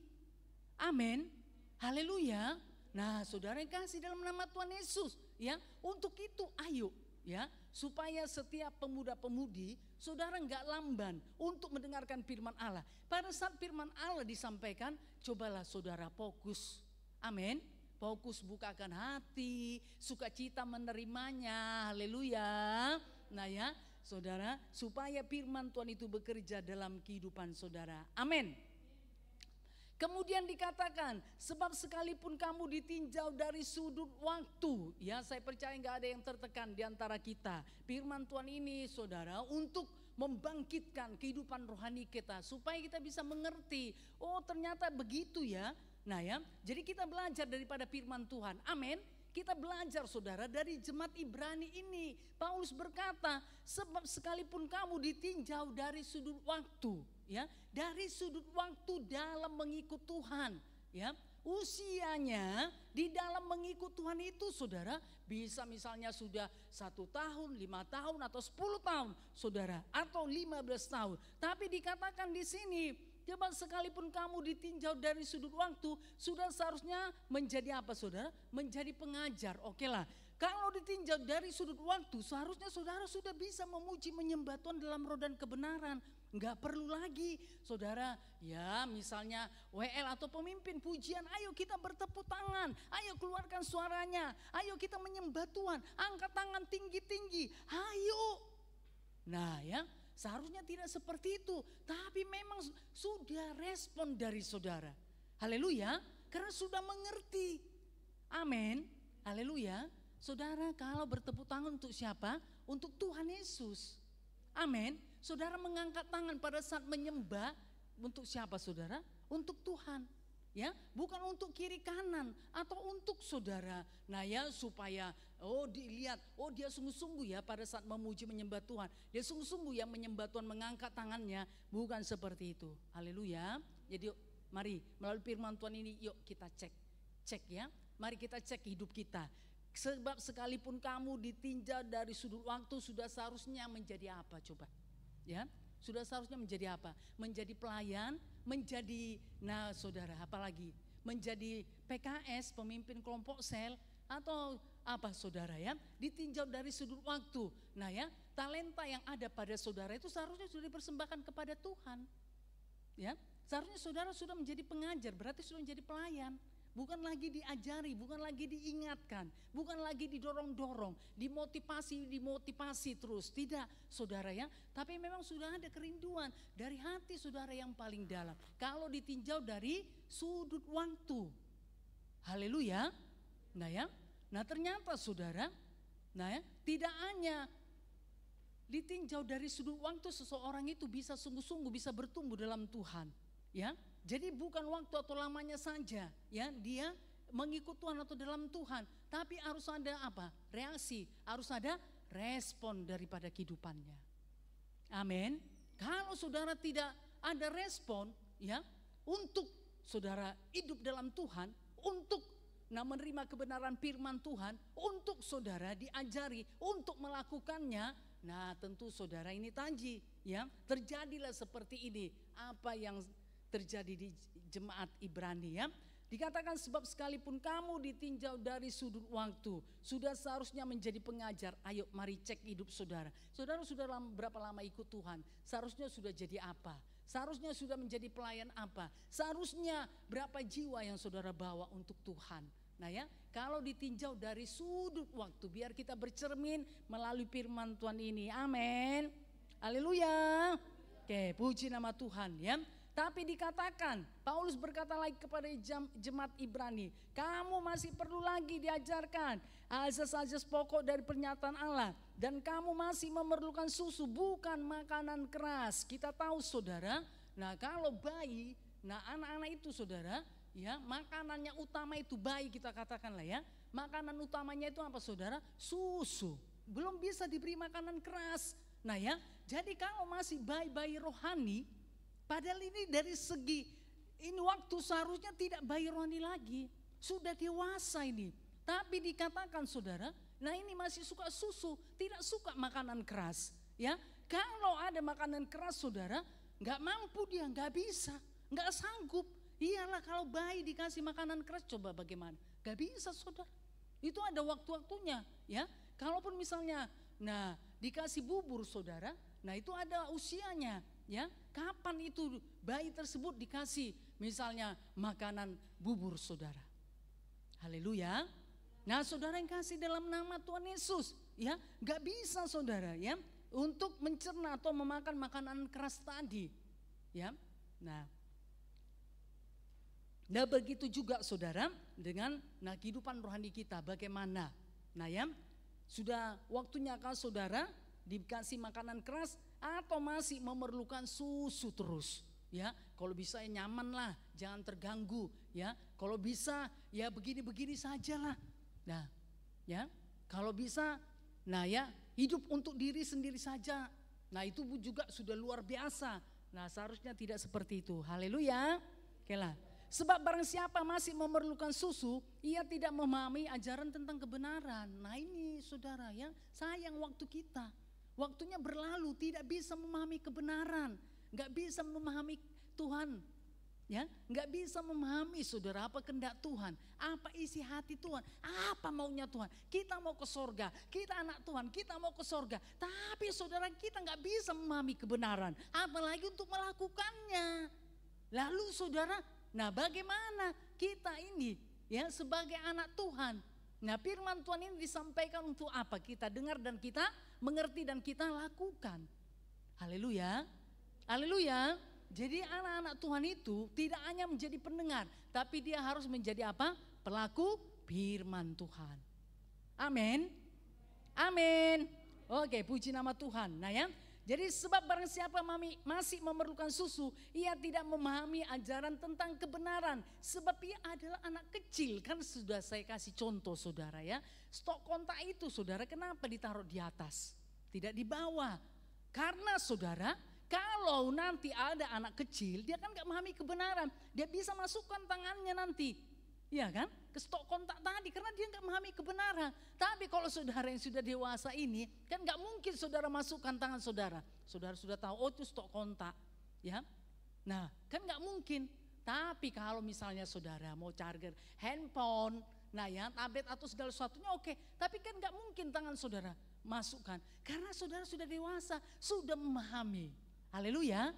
Amin. Haleluya. Nah saudara yang kasih dalam nama Tuhan Yesus. Ya, untuk itu ayo. Ya, supaya setiap pemuda-pemudi saudara enggak lamban untuk mendengarkan firman Allah. Pada saat firman Allah disampaikan, cobalah saudara fokus. Amin. Fokus, bukakan hati, sukacita menerimanya. Haleluya. Nah ya, saudara, supaya firman Tuhan itu bekerja dalam kehidupan saudara. Amin. Kemudian dikatakan, sebab sekalipun kamu ditinjau dari sudut waktu, ya saya percaya nggak ada yang tertekan di antara kita. Firman Tuhan ini saudara untuk membangkitkan kehidupan rohani kita supaya kita bisa mengerti, oh ternyata begitu ya. Nah ya, jadi kita belajar daripada firman Tuhan. Amin. Kita belajar saudara dari jemaat Ibrani ini. Paulus berkata, sebab sekalipun kamu ditinjau dari sudut waktu, ya, dari sudut waktu dalam mengikut Tuhan, ya, usianya di dalam mengikut Tuhan itu saudara bisa misalnya sudah 1 tahun, 5 tahun atau 10 tahun saudara, atau 15 tahun. Tapi dikatakan di sini, coba sekalipun kamu ditinjau dari sudut waktu, sudah seharusnya menjadi apa saudara? Menjadi pengajar. Oke lah, kalau ditinjau dari sudut waktu, seharusnya saudara sudah bisa memuji menyembah Tuhan dalam roh dan kebenaran. Enggak perlu lagi saudara, ya misalnya WL atau pemimpin pujian, ayo kita bertepuk tangan, ayo keluarkan suaranya, ayo kita menyembah Tuhan, angkat tangan tinggi-tinggi, ayo. Nah ya, seharusnya tidak seperti itu, tapi memang sudah respon dari saudara. Haleluya, karena sudah mengerti. Amin, haleluya. Saudara kalau bertepuk tangan untuk siapa? Untuk Tuhan Yesus. Amin. Saudara mengangkat tangan pada saat menyembah untuk siapa saudara? Untuk Tuhan. Ya, bukan untuk kiri kanan atau untuk saudara. Nah ya, supaya dilihat, dia sungguh-sungguh ya pada saat memuji menyembah Tuhan. Dia sungguh-sungguh ya menyembah Tuhan, mengangkat tangannya, bukan seperti itu. Haleluya. Jadi yuk, mari melalui firman Tuhan ini yuk kita cek ya. Mari kita cek hidup kita. Sebab sekalipun kamu ditinjau dari sudut waktu, sudah seharusnya menjadi apa coba? Ya, sudah seharusnya menjadi apa? Menjadi pelayan, menjadi, nah saudara apalagi? Menjadi PKS, pemimpin kelompok sel, atau apa saudara ya? Ditinjau dari sudut waktu. Nah ya, talenta yang ada pada saudara itu seharusnya sudah dipersembahkan kepada Tuhan. Ya, seharusnya saudara sudah menjadi pengajar, berarti sudah menjadi pelayan. Bukan lagi diajari, bukan lagi diingatkan, bukan lagi didorong-dorong, dimotivasi terus. Tidak saudara ya, tapi memang sudah ada kerinduan dari hati saudara yang paling dalam. Kalau ditinjau dari sudut waktu. Haleluya. Nah ya, nah ternyata saudara, nah ya, tidak hanya ditinjau dari sudut waktu seseorang itu bisa sungguh-sungguh bisa bertumbuh dalam Tuhan. Ya. Jadi bukan waktu atau lamanya saja ya dia mengikut Tuhan atau dalam Tuhan, tapi harus ada apa? Reaksi, harus ada respon daripada kehidupannya. Amin. Kalau saudara tidak ada respon ya untuk saudara hidup dalam Tuhan, untuk menerima kebenaran firman Tuhan, untuk saudara diajari untuk melakukannya, nah tentu saudara ini taji ya, terjadilah seperti ini apa yang terjadi di jemaat Ibrani ya. Dikatakan sebab sekalipun kamu ditinjau dari sudut waktu, sudah seharusnya menjadi pengajar. Ayo mari cek hidup saudara. Saudara sudah berapa lama ikut Tuhan? Seharusnya sudah jadi apa? Seharusnya sudah menjadi pelayan apa? Seharusnya berapa jiwa yang saudara bawa untuk Tuhan? Nah ya, kalau ditinjau dari sudut waktu, biar kita bercermin melalui firman Tuhan ini. Amin. Haleluya. Oke, puji nama Tuhan ya. Tapi dikatakan, Paulus berkata lagi kepada jemaat Ibrani, kamu masih perlu lagi diajarkan azas-azas pokok dari pernyataan Allah. Dan kamu masih memerlukan susu, bukan makanan keras. Kita tahu saudara, nah kalau bayi, nah anak-anak itu saudara, ya makanannya utama itu bayi, kita katakanlah ya. Makanan utamanya itu apa saudara? Susu. Belum bisa diberi makanan keras. Nah ya, jadi kalau masih bayi-bayi rohani, padahal ini dari segi ini waktu seharusnya tidak bayi rohani lagi, sudah dewasa ini. Tapi dikatakan saudara, nah ini masih suka susu, tidak suka makanan keras. Ya, kalau ada makanan keras saudara, nggak mampu dia, nggak bisa, nggak sanggup. Iyalah kalau bayi dikasih makanan keras, coba bagaimana? Nggak bisa saudara. Itu ada waktu-waktunya, ya. Kalaupun misalnya, nah dikasih bubur saudara, nah itu ada usianya. Ya, kapan itu bayi tersebut dikasih misalnya makanan bubur saudara? Haleluya. Nah saudara yang kasih dalam nama Tuhan Yesus, ya gak bisa saudara ya untuk mencerna atau memakan makanan keras tadi, ya. Nah begitu juga saudara dengan kehidupan rohani kita bagaimana? Nah ya sudah waktunya kalau saudara dikasih makanan keras atau masih memerlukan susu terus, ya. Kalau bisa ya nyaman lah, jangan terganggu, ya. Kalau bisa ya begini-begini sajalah. Nah, ya. Kalau bisa, nah ya hidup untuk diri sendiri saja. Nah itu juga sudah luar biasa. Nah seharusnya tidak seperti itu. Haleluya. Oke lah. Sebab barang siapa masih memerlukan susu, ia tidak memahami ajaran tentang kebenaran. Nah ini saudara ya, sayang waktu kita. Waktunya berlalu, tidak bisa memahami kebenaran, gak bisa memahami Tuhan, ya, gak bisa memahami saudara apa kehendak Tuhan, apa isi hati Tuhan, apa maunya Tuhan. Kita mau ke sorga, kita anak Tuhan, kita mau ke sorga, tapi saudara kita gak bisa memahami kebenaran, apalagi untuk melakukannya. Lalu saudara, nah bagaimana kita ini ya sebagai anak Tuhan? Nah firman Tuhan ini disampaikan untuk apa? Kita dengar dan kita mengerti dan kita lakukan. Haleluya. Haleluya. Jadi anak-anak Tuhan itu tidak hanya menjadi pendengar, tapi dia harus menjadi apa? Pelaku firman Tuhan. Amin. Amin. Oke, puji nama Tuhan. Nah ya, jadi sebab barang siapa masih memerlukan susu, ia tidak memahami ajaran tentang kebenaran. Sebab ia adalah anak kecil. Kan sudah saya kasih contoh saudara ya. Stok kontak itu saudara kenapa ditaruh di atas? Tidak di bawah. Karena saudara kalau nanti ada anak kecil dia kan gak memahami kebenaran. Dia bisa masukkan tangannya nanti. Iya kan? Ke stok kontak tadi karena dia gak memahami kebenaran. Tapi kalau saudara yang sudah dewasa ini kan gak mungkin saudara masukkan tangan saudara. Saudara sudah tahu oh itu stok kontak. Ya. Nah kan gak mungkin. Tapi kalau misalnya saudara mau charger handphone, nah ya tablet atau segala sesuatunya oke. Tapi kan gak mungkin tangan saudara masukkan. Karena saudara sudah dewasa, sudah memahami. Haleluya.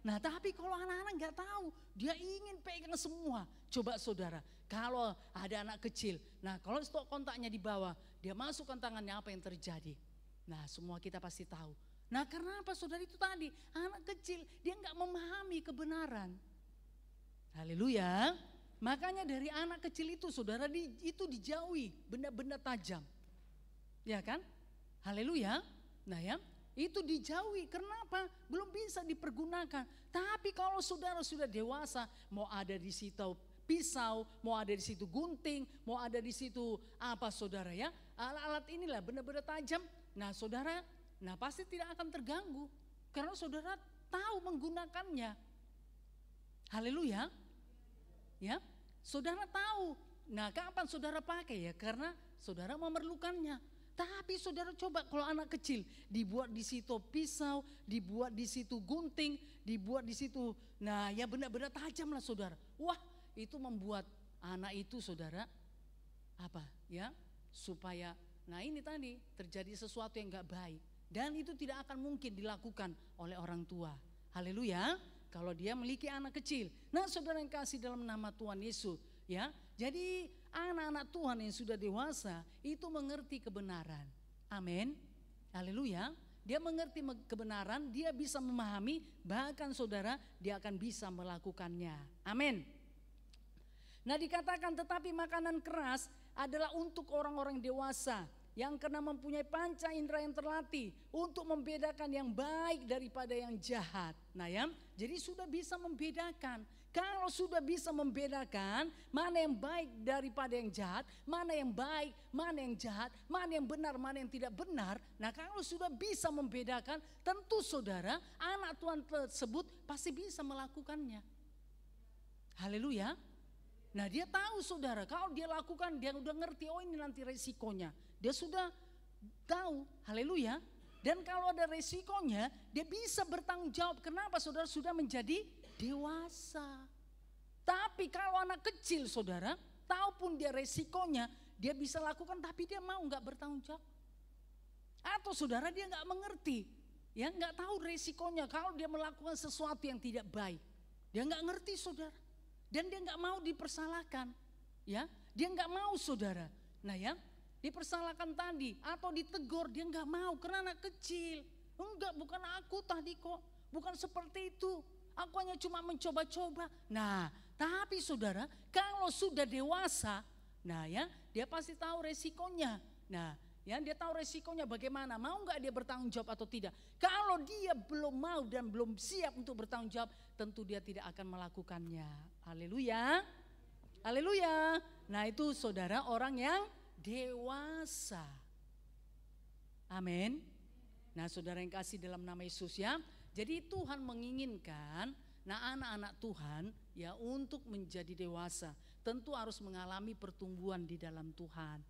Nah tapi kalau anak-anak gak tahu, dia ingin pegang semua. Coba saudara, kalau ada anak kecil, nah kalau stok kontaknya di bawah, dia masukkan tangannya apa yang terjadi? Nah semua kita pasti tahu. Nah karena apa saudara itu tadi, anak kecil dia gak memahami kebenaran. Haleluya. Makanya dari anak kecil itu saudara itu dijauhi benda-benda tajam. Ya kan? Haleluya. Nah ya. Itu dijauhi, kenapa? Belum bisa dipergunakan. Tapi kalau saudara sudah dewasa, mau ada di situ pisau, mau ada di situ gunting, mau ada di situ apa saudara ya, alat-alat inilah benda-benda tajam. Nah saudara, nah pasti tidak akan terganggu. Karena saudara tahu menggunakannya. Haleluya. Ya, saudara tahu. Nah kapan saudara pakai ya? Karena saudara memerlukannya. Tapi saudara coba kalau anak kecil dibuat di situ pisau, dibuat di situ gunting, dibuat di situ, nah ya benda-benda tajam lah saudara. Wah itu membuat anak itu saudara apa ya supaya nah ini tadi terjadi sesuatu yang gak baik. Dan itu tidak akan mungkin dilakukan oleh orang tua. Haleluya. Kalau dia memiliki anak kecil. Nah saudara yang kasih dalam nama Tuhan Yesus ya. Jadi anak-anak Tuhan yang sudah dewasa itu mengerti kebenaran. Amin. Haleluya. dia mengerti kebenaran, dia bisa memahami, bahkan saudara dia akan bisa melakukannya. Amin. Nah dikatakan tetapi makanan keras adalah untuk orang-orang dewasa yang karena mempunyai panca indera yang terlatih untuk membedakan yang baik daripada yang jahat. Nah ya, jadi sudah bisa membedakan. Kalau sudah bisa membedakan mana yang baik daripada yang jahat, mana yang baik, mana yang jahat, mana yang benar, mana yang tidak benar. Nah kalau sudah bisa membedakan, tentu saudara anak Tuhan tersebut pasti bisa melakukannya. Haleluya. Nah dia tahu saudara, kalau dia lakukan dia udah ngerti, oh ini nanti resikonya. Dia sudah tahu, haleluya. Dan kalau ada resikonya, dia bisa bertanggung jawab. Kenapa saudara? Sudah menjadi dewasa. Tapi kalau anak kecil saudara, tahu pun dia resikonya, dia bisa lakukan tapi dia mau gak bertanggung jawab. Atau saudara dia gak mengerti, ya gak tahu resikonya kalau dia melakukan sesuatu yang tidak baik. Dia gak ngerti saudara. Dan dia gak mau dipersalahkan, ya. Dia gak mau saudara. Nah ya, dipersalahkan tadi atau ditegur dia nggak mau karena anak kecil. Enggak, bukan aku tadi kok, bukan seperti itu. Aku hanya cuma mencoba-coba. Nah, tapi saudara, kalau sudah dewasa, nah ya, dia pasti tahu resikonya. Nah, ya dia tahu resikonya bagaimana. Mau nggak dia bertanggung jawab atau tidak? Kalau dia belum mau dan belum siap untuk bertanggung jawab, tentu dia tidak akan melakukannya. Haleluya, haleluya. Nah itu saudara orang yang dewasa. Amin. Nah saudara yang kasih dalam nama Yesus ya. Jadi Tuhan menginginkan anak-anak Tuhan ya untuk menjadi dewasa. Tentu harus mengalami pertumbuhan di dalam Tuhan.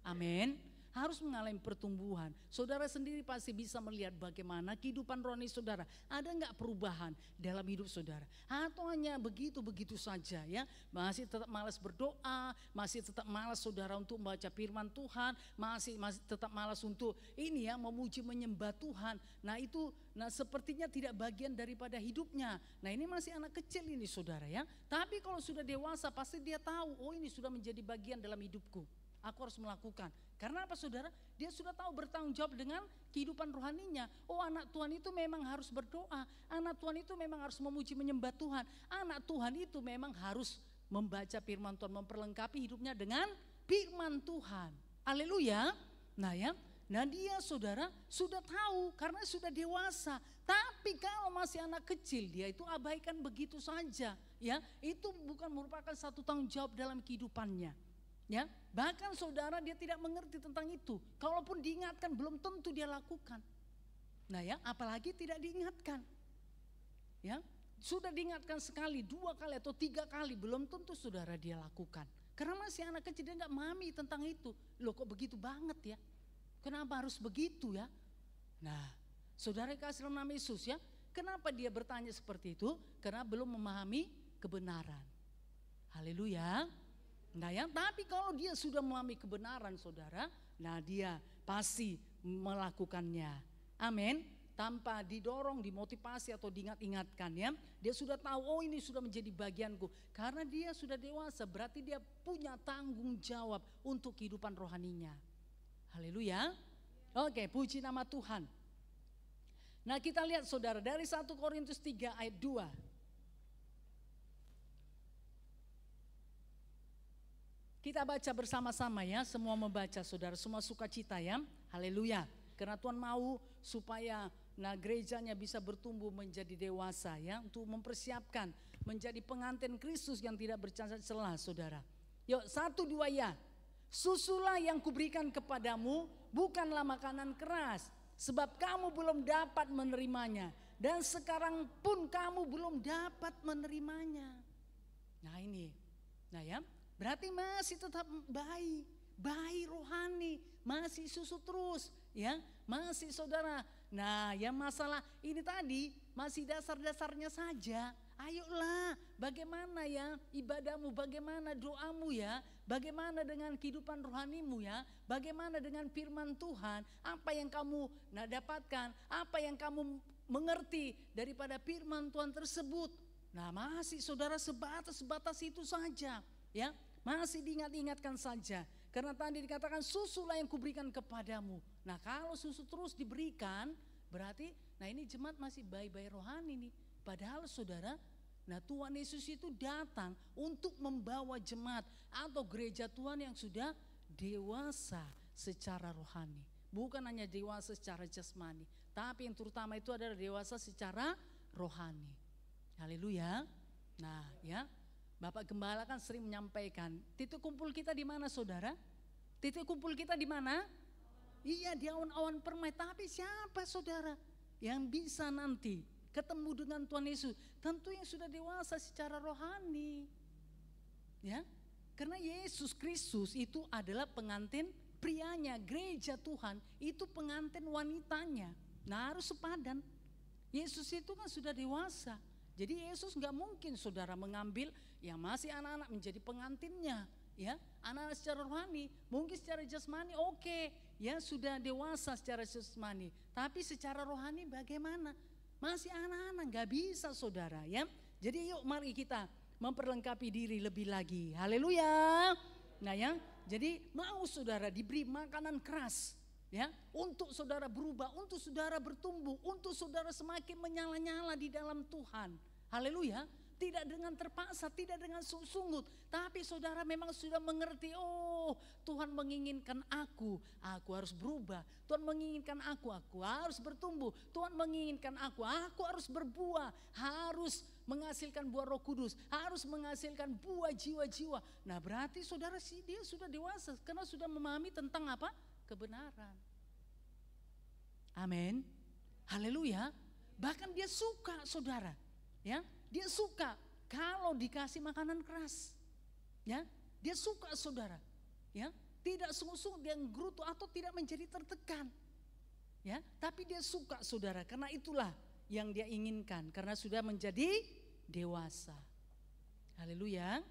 Amin. Harus mengalami pertumbuhan. Saudara sendiri pasti bisa melihat bagaimana kehidupan rohani saudara. Ada enggak perubahan dalam hidup saudara? Atau hanya begitu-begitu saja ya. Masih tetap malas berdoa, masih tetap malas saudara untuk membaca firman Tuhan, masih tetap malas untuk ini ya memuji menyembah Tuhan. Nah itu sepertinya tidak bagian daripada hidupnya. Nah ini masih anak kecil ini saudara ya. Tapi kalau sudah dewasa pasti dia tahu, oh ini sudah menjadi bagian dalam hidupku. Aku harus melakukan. Karena apa saudara? Dia sudah tahu bertanggung jawab dengan kehidupan rohaninya. Oh anak Tuhan itu memang harus berdoa. Anak Tuhan itu memang harus memuji menyembah Tuhan. Anak Tuhan itu memang harus membaca firman Tuhan. Memperlengkapi hidupnya dengan firman Tuhan. Haleluya. Nah ya. Nah dia saudara sudah tahu karena sudah dewasa. Tapi kalau masih anak kecil dia itu abaikan begitu saja. Ya, itu bukan merupakan satu tanggung jawab dalam kehidupannya. Ya, bahkan saudara dia tidak mengerti tentang itu. Kalaupun diingatkan belum tentu dia lakukan. Nah ya, apalagi tidak diingatkan. Ya, sudah diingatkan sekali, 2 kali atau 3 kali belum tentu saudara dia lakukan. Karena masih anak kecil dia nggak memahami tentang itu. Loh kok begitu banget ya? Kenapa harus begitu ya? Nah, saudara kasih dalam nama Yesus ya. Kenapa dia bertanya seperti itu? Karena belum memahami kebenaran. Haleluya. Nah ya, tapi kalau dia sudah memahami kebenaran saudara, nah dia pasti melakukannya. Amin. Tanpa didorong, dimotivasi atau diingat-ingatkan ya. Dia sudah tahu, oh ini sudah menjadi bagianku. Karena dia sudah dewasa, berarti dia punya tanggung jawab untuk kehidupan rohaninya. Haleluya. Oke, puji nama Tuhan. Nah kita lihat saudara dari 1 Korintus 3 ayat 2. Kita baca bersama-sama ya, semua membaca saudara, semua sukacita ya, haleluya. Karena Tuhan mau supaya gerejanya bisa bertumbuh menjadi dewasa ya, untuk mempersiapkan menjadi pengantin Kristus yang tidak bercacat celah saudara. Yuk 1, 2 ya. Susulah yang kuberikan kepadamu bukanlah makanan keras, sebab kamu belum dapat menerimanya. Dan sekarang pun kamu belum dapat menerimanya. Nah ini, nah ya. Berarti masih tetap bayi rohani, masih susu terus ya, masih saudara. Nah yang masalah ini tadi masih dasar-dasarnya saja. Ayolah bagaimana ya ibadahmu, bagaimana doamu ya, bagaimana dengan kehidupan rohanimu ya, bagaimana dengan firman Tuhan, apa yang kamu dapatkan, apa yang kamu mengerti daripada firman Tuhan tersebut. Nah masih saudara sebatas itu saja ya. Masih diingat-ingatkan saja. Karena tadi dikatakan susulah yang kuberikan kepadamu. Nah kalau susu terus diberikan, Berarti, nah ini jemaat masih bayi-bayi rohani nih. Padahal saudara, nah Tuhan Yesus itu datang untuk membawa jemaat atau gereja Tuhan yang sudah dewasa secara rohani. Bukan hanya dewasa secara jasmani, tapi yang terutama itu adalah dewasa secara rohani. Haleluya. Nah ya, Bapak Gembala kan sering menyampaikan, titik kumpul kita di mana saudara? Titik kumpul kita di mana? Iya, di awan-awan permai. Tapi siapa saudara yang bisa nanti ketemu dengan Tuhan Yesus? Tentu yang sudah dewasa secara rohani. Ya, karena Yesus Kristus itu adalah pengantin prianya, gereja Tuhan itu pengantin wanitanya. Nah harus sepadan. Yesus itu kan sudah dewasa. Jadi Yesus nggak mungkin saudara mengambil yang masih anak-anak menjadi pengantinnya. Ya, anak-anak secara rohani, mungkin secara jasmani oke, ya sudah dewasa secara jasmani, tapi secara rohani bagaimana? Masih anak-anak, nggak bisa saudara ya. Jadi yuk mari kita memperlengkapi diri lebih lagi. Haleluya. Nah ya, jadi mau saudara diberi makanan keras ya, untuk saudara berubah, untuk saudara bertumbuh, untuk saudara semakin menyala-nyala di dalam Tuhan. Haleluya. Tidak dengan terpaksa, tidak dengan sungguh-sungguh, tapi saudara memang sudah mengerti, oh Tuhan menginginkan aku harus berubah. Tuhan menginginkan aku harus bertumbuh. Tuhan menginginkan aku harus berbuah, harus menghasilkan buah Roh Kudus, harus menghasilkan buah jiwa-jiwa. Nah berarti saudara dia sudah dewasa karena sudah memahami tentang apa? Kebenaran. Amin. Haleluya. Bahkan dia suka saudara, ya. Dia suka kalau dikasih makanan keras, ya. Dia suka saudara, ya. Tidak sungguh-sungguh dia gerutu atau tidak menjadi tertekan, ya. Tapi dia suka saudara, karena itulah yang dia inginkan, karena sudah menjadi dewasa. Haleluya,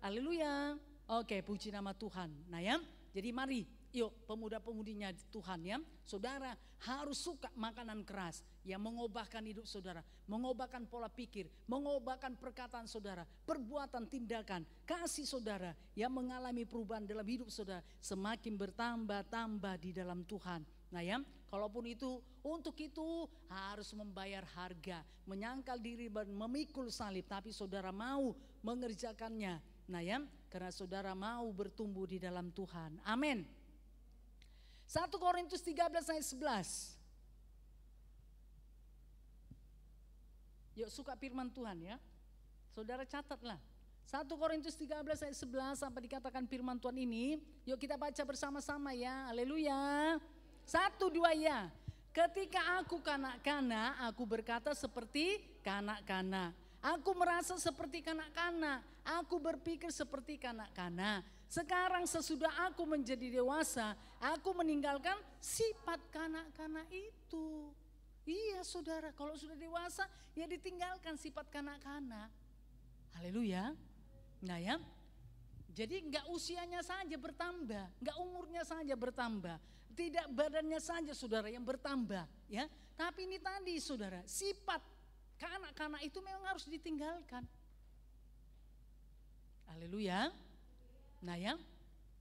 haleluya. Oke, puji nama Tuhan. Nah ya, jadi mari, yuk pemuda-pemudinya Tuhan ya, saudara harus suka makanan keras yang mengubahkan hidup saudara, mengubahkan pola pikir, mengubahkan perkataan saudara, perbuatan, tindakan, kasih saudara yang mengalami perubahan dalam hidup saudara semakin bertambah-tambah di dalam Tuhan. Nah ya, kalaupun itu untuk itu harus membayar harga, menyangkal diri dan memikul salib, tapi saudara mau mengerjakannya. Nah ya, karena saudara mau bertumbuh di dalam Tuhan. Amin. 1 Korintus 13 ayat 11. Yuk suka firman Tuhan ya. Saudara catatlah. 1 Korintus 13 ayat 11 sampai dikatakan firman Tuhan ini. Yuk kita baca bersama-sama ya. Haleluya. 1, 2 ya. Ketika aku kanak-kanak, aku berkata seperti kanak-kanak. Aku merasa seperti kanak-kanak. Aku berpikir seperti kanak-kanak. Sekarang sesudah aku menjadi dewasa, aku meninggalkan sifat kanak-kanak itu. Iya saudara, kalau sudah dewasa ya ditinggalkan sifat kanak-kanak. Haleluya. Nah ya, jadi enggak usianya saja bertambah, enggak umurnya saja bertambah, tidak badannya saja saudara yang bertambah ya. Tapi ini tadi saudara, sifat kanak-kanak itu memang harus ditinggalkan. Haleluya. Nah ya,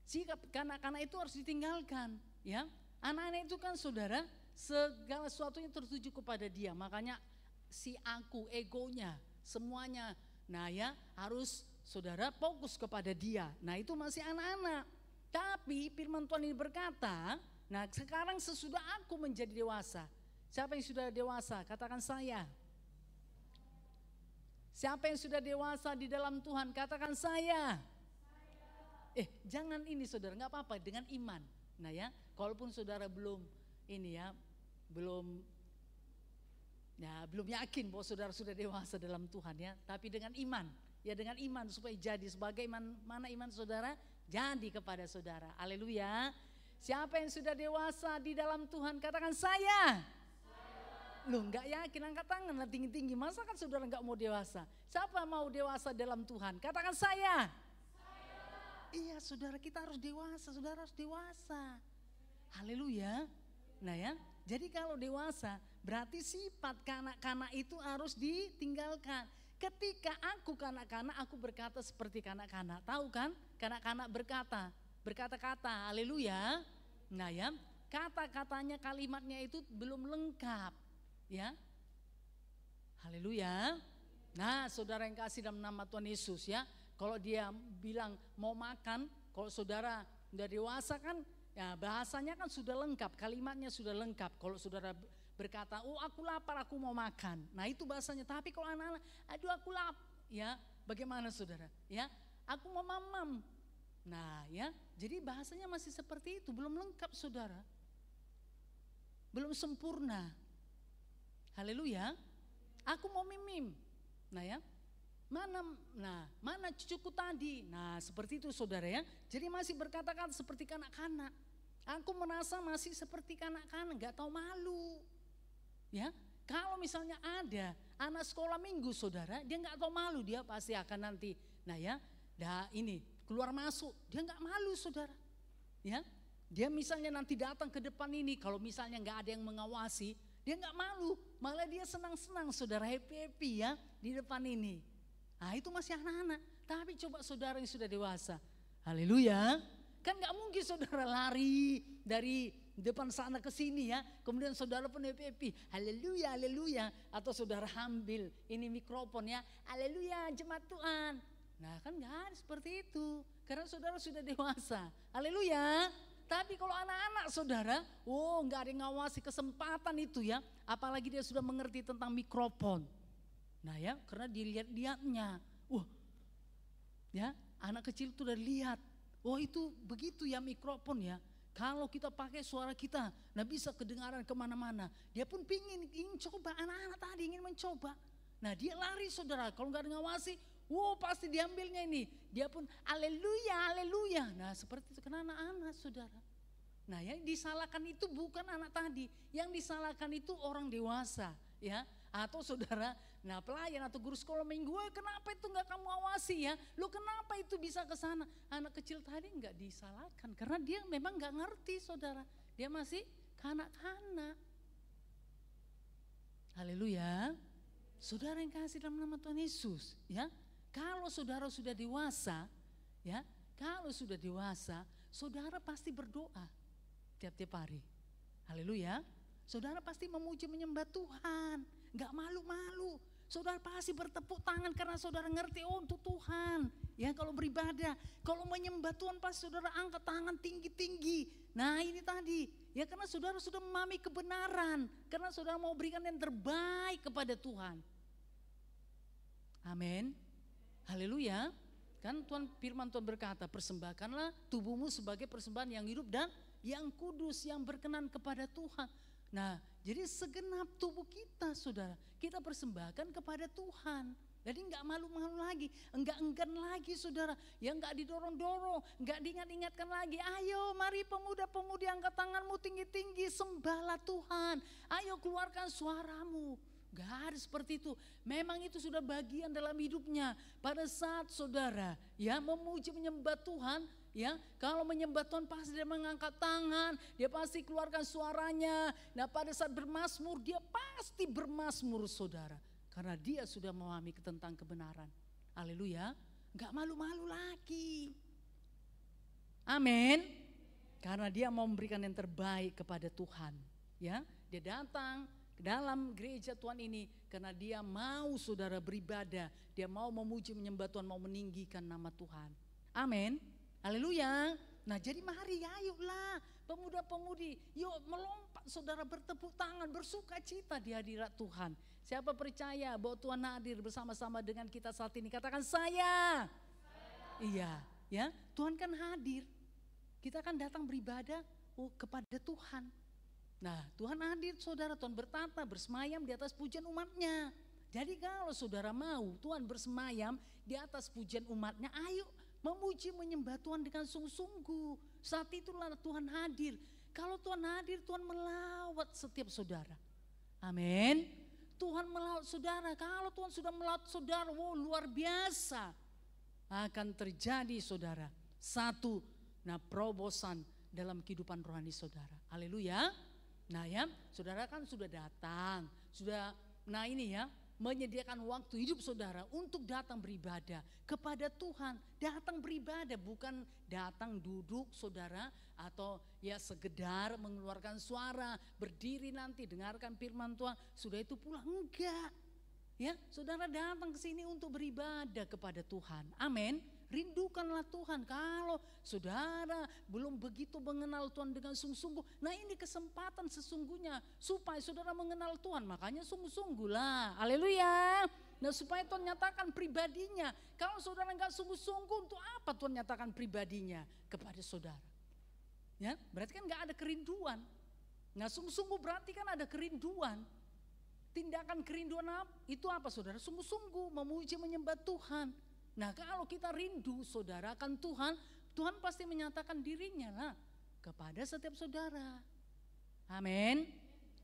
sikap kanak-kanak itu harus ditinggalkan ya. Anak-anak itu kan saudara segala sesuatunya tertuju kepada dia. Makanya si aku, egonya, semuanya. Nah ya harus saudara fokus kepada dia. Nah itu masih anak-anak. Tapi firman Tuhan ini berkata, nah sekarang sesudah aku menjadi dewasa. Siapa yang sudah dewasa? Katakan saya. Siapa yang sudah dewasa di dalam Tuhan? Katakan saya. Jangan ini saudara, gak apa-apa dengan iman. Nah ya, kalaupun saudara belum ini ya, belum yakin bahwa saudara sudah dewasa dalam Tuhan ya. Tapi dengan iman, ya dengan iman supaya jadi sebagai mana iman saudara, jadi kepada saudara. Haleluya. Siapa yang sudah dewasa di dalam Tuhan? Katakan saya. Loh gak yakin, angkat tangan lah tinggi-tinggi. Masa kan saudara gak mau dewasa? Siapa mau dewasa dalam Tuhan? Katakan saya. Iya saudara, kita harus dewasa, saudara harus dewasa. Haleluya. Nah ya, jadi kalau dewasa berarti sifat kanak-kanak itu harus ditinggalkan. Ketika aku kanak-kanak, aku berkata seperti kanak-kanak. Tahu kan, kanak-kanak berkata-kata, haleluya. Nah ya, kata-katanya, kalimatnya itu belum lengkap. Ya. Haleluya. Nah, saudara yang kasih dalam nama Tuhan Yesus ya. Kalau dia bilang mau makan, kalau saudara udah dewasa kan, ya bahasanya kan sudah lengkap, kalimatnya sudah lengkap. Kalau saudara berkata, oh aku lapar, aku mau makan. Nah itu bahasanya. Tapi kalau anak-anak, aduh aku lapar, ya bagaimana saudara? Ya, aku mau mamam. Nah ya, jadi bahasanya masih seperti itu, belum lengkap saudara. Belum sempurna. Haleluya. Aku mau mimim. Nah ya, mana cucuku tadi? Nah seperti itu saudara ya. Jadi masih berkata-kata seperti kanak-kanak. Aku merasa masih seperti kanak-kanak, gak tahu malu. Ya, kalau misalnya ada anak sekolah minggu saudara, dia nggak tahu malu, dia pasti akan nanti, nah ya, ini keluar masuk, dia nggak malu saudara, ya, dia misalnya nanti datang ke depan ini, kalau misalnya nggak ada yang mengawasi, dia nggak malu, malah dia senang-senang saudara, happy ya di depan ini. Nah itu masih anak-anak, tapi coba saudara yang sudah dewasa, haleluya, kan nggak mungkin saudara lari dari depan sana ke sini ya, kemudian saudara pun happy, haleluya, haleluya, atau saudara ambil ini mikrofon ya, haleluya, jemaat Tuhan. Nah kan nggak harus seperti itu, karena saudara sudah dewasa, haleluya. Tapi kalau anak-anak saudara, oh nggak ada yang ngawasi kesempatan itu ya, apalagi dia sudah mengerti tentang mikrofon. Nah ya, karena dilihat-lihatnya, ya anak kecil itu udah lihat, oh itu begitu ya mikrofon ya. Kalau kita pakai suara kita, nah bisa kedengaran kemana-mana. Dia pun ingin coba, anak-anak tadi ingin mencoba. Nah dia lari saudara, kalau nggak ngawasi, pasti diambilnya ini. Dia pun haleluya, haleluya. Nah seperti itu kan anak-anak saudara. Nah yang disalahkan itu bukan anak tadi, yang disalahkan itu orang dewasa ya. Atau saudara, nah pelayan atau guru sekolah minggu, kenapa itu nggak kamu awasi ya? Lo kenapa itu bisa ke sana? Anak kecil tadi nggak disalahkan karena dia memang nggak ngerti saudara, dia masih kanak-kanak. Haleluya, saudara yang kasih dalam nama Tuhan Yesus, ya. Kalau saudara sudah dewasa, ya, kalau sudah dewasa, saudara pasti berdoa tiap-tiap hari. Haleluya, saudara pasti memuji menyembah Tuhan. Gak malu-malu, saudara pasti bertepuk tangan karena saudara ngerti untuk Tuhan. Ya kalau beribadah, kalau menyembah Tuhan pasti saudara angkat tangan tinggi-tinggi. Nah ini tadi, ya karena saudara sudah memahami kebenaran, karena saudara mau berikan yang terbaik kepada Tuhan. Amin, haleluya. Kan firman Tuhan berkata, persembahkanlah tubuhmu sebagai persembahan yang hidup dan yang kudus, yang berkenan kepada Tuhan. Nah jadi segenap tubuh kita saudara, kita persembahkan kepada Tuhan. Jadi enggak malu-malu lagi, enggak enggan lagi saudara, ya enggak didorong-dorong, enggak diingat-ingatkan lagi. Ayo mari pemuda-pemudi angkat tanganmu tinggi-tinggi, sembahlah Tuhan. Ayo keluarkan suaramu. Enggak harus seperti itu, memang itu sudah bagian dalam hidupnya. Pada saat saudara ya memuji menyembah Tuhan, ya, kalau menyembah Tuhan pasti dia mengangkat tangan, dia pasti keluarkan suaranya. Nah pada saat bermazmur, dia pasti bermazmur saudara. Karena dia sudah memahami tentang kebenaran. Haleluya, gak malu-malu lagi. Amin. Karena dia mau memberikan yang terbaik kepada Tuhan. Ya, dia datang ke dalam gereja Tuhan ini karena dia mau saudara beribadah. Dia mau memuji menyembah Tuhan, mau meninggikan nama Tuhan. Amin. Haleluya. Nah jadi mari ayolah pemuda-pemudi, yuk melompat saudara, bertepuk tangan, bersuka cita di hadirat Tuhan. Siapa percaya bahwa Tuhan hadir bersama-sama dengan kita saat ini? Katakan saya. Iya, ya Tuhan kan hadir. Kita kan datang beribadah kepada Tuhan. Nah Tuhan hadir saudara, Tuhan bertata bersemayam di atas pujian umatnya. Jadi kalau saudara mau Tuhan bersemayam di atas pujian umatnya, ayo memuji menyembah Tuhan dengan sungguh-sungguh. Saat itulah Tuhan hadir. Kalau Tuhan hadir, Tuhan melawat setiap saudara. Amin. Tuhan melawat saudara. Kalau Tuhan sudah melawat saudara, luar biasa. Akan terjadi saudara satu perobosan dalam kehidupan rohani saudara. Haleluya. Nah ya, saudara kan sudah datang, sudah ini ya, menyediakan waktu hidup saudara untuk datang beribadah kepada Tuhan. Datang beribadah, bukan datang duduk saudara atau ya sekedar mengeluarkan suara, berdiri nanti dengarkan firman Tuhan, sudah itu pulang. Enggak. Ya, saudara datang ke sini untuk beribadah kepada Tuhan. Amin. Rindukanlah Tuhan. Kalau saudara belum begitu mengenal Tuhan dengan sungguh-sungguh, nah ini kesempatan sesungguhnya supaya saudara mengenal Tuhan. Makanya sungguh-sungguhlah. Haleluya. Nah supaya Tuhan nyatakan pribadinya. Kalau saudara nggak sungguh-sungguh, untuk apa Tuhan nyatakan pribadinya kepada saudara? Ya, berarti kan nggak ada kerinduan. Nggak sungguh-sungguh berarti kan ada kerinduan. Tindakan kerinduan itu apa saudara? Sungguh-sungguh memuji menyembah Tuhan. Nah kalau kita rindu saudara akan Tuhan, Tuhan pasti menyatakan dirinya lah kepada setiap saudara. Amin.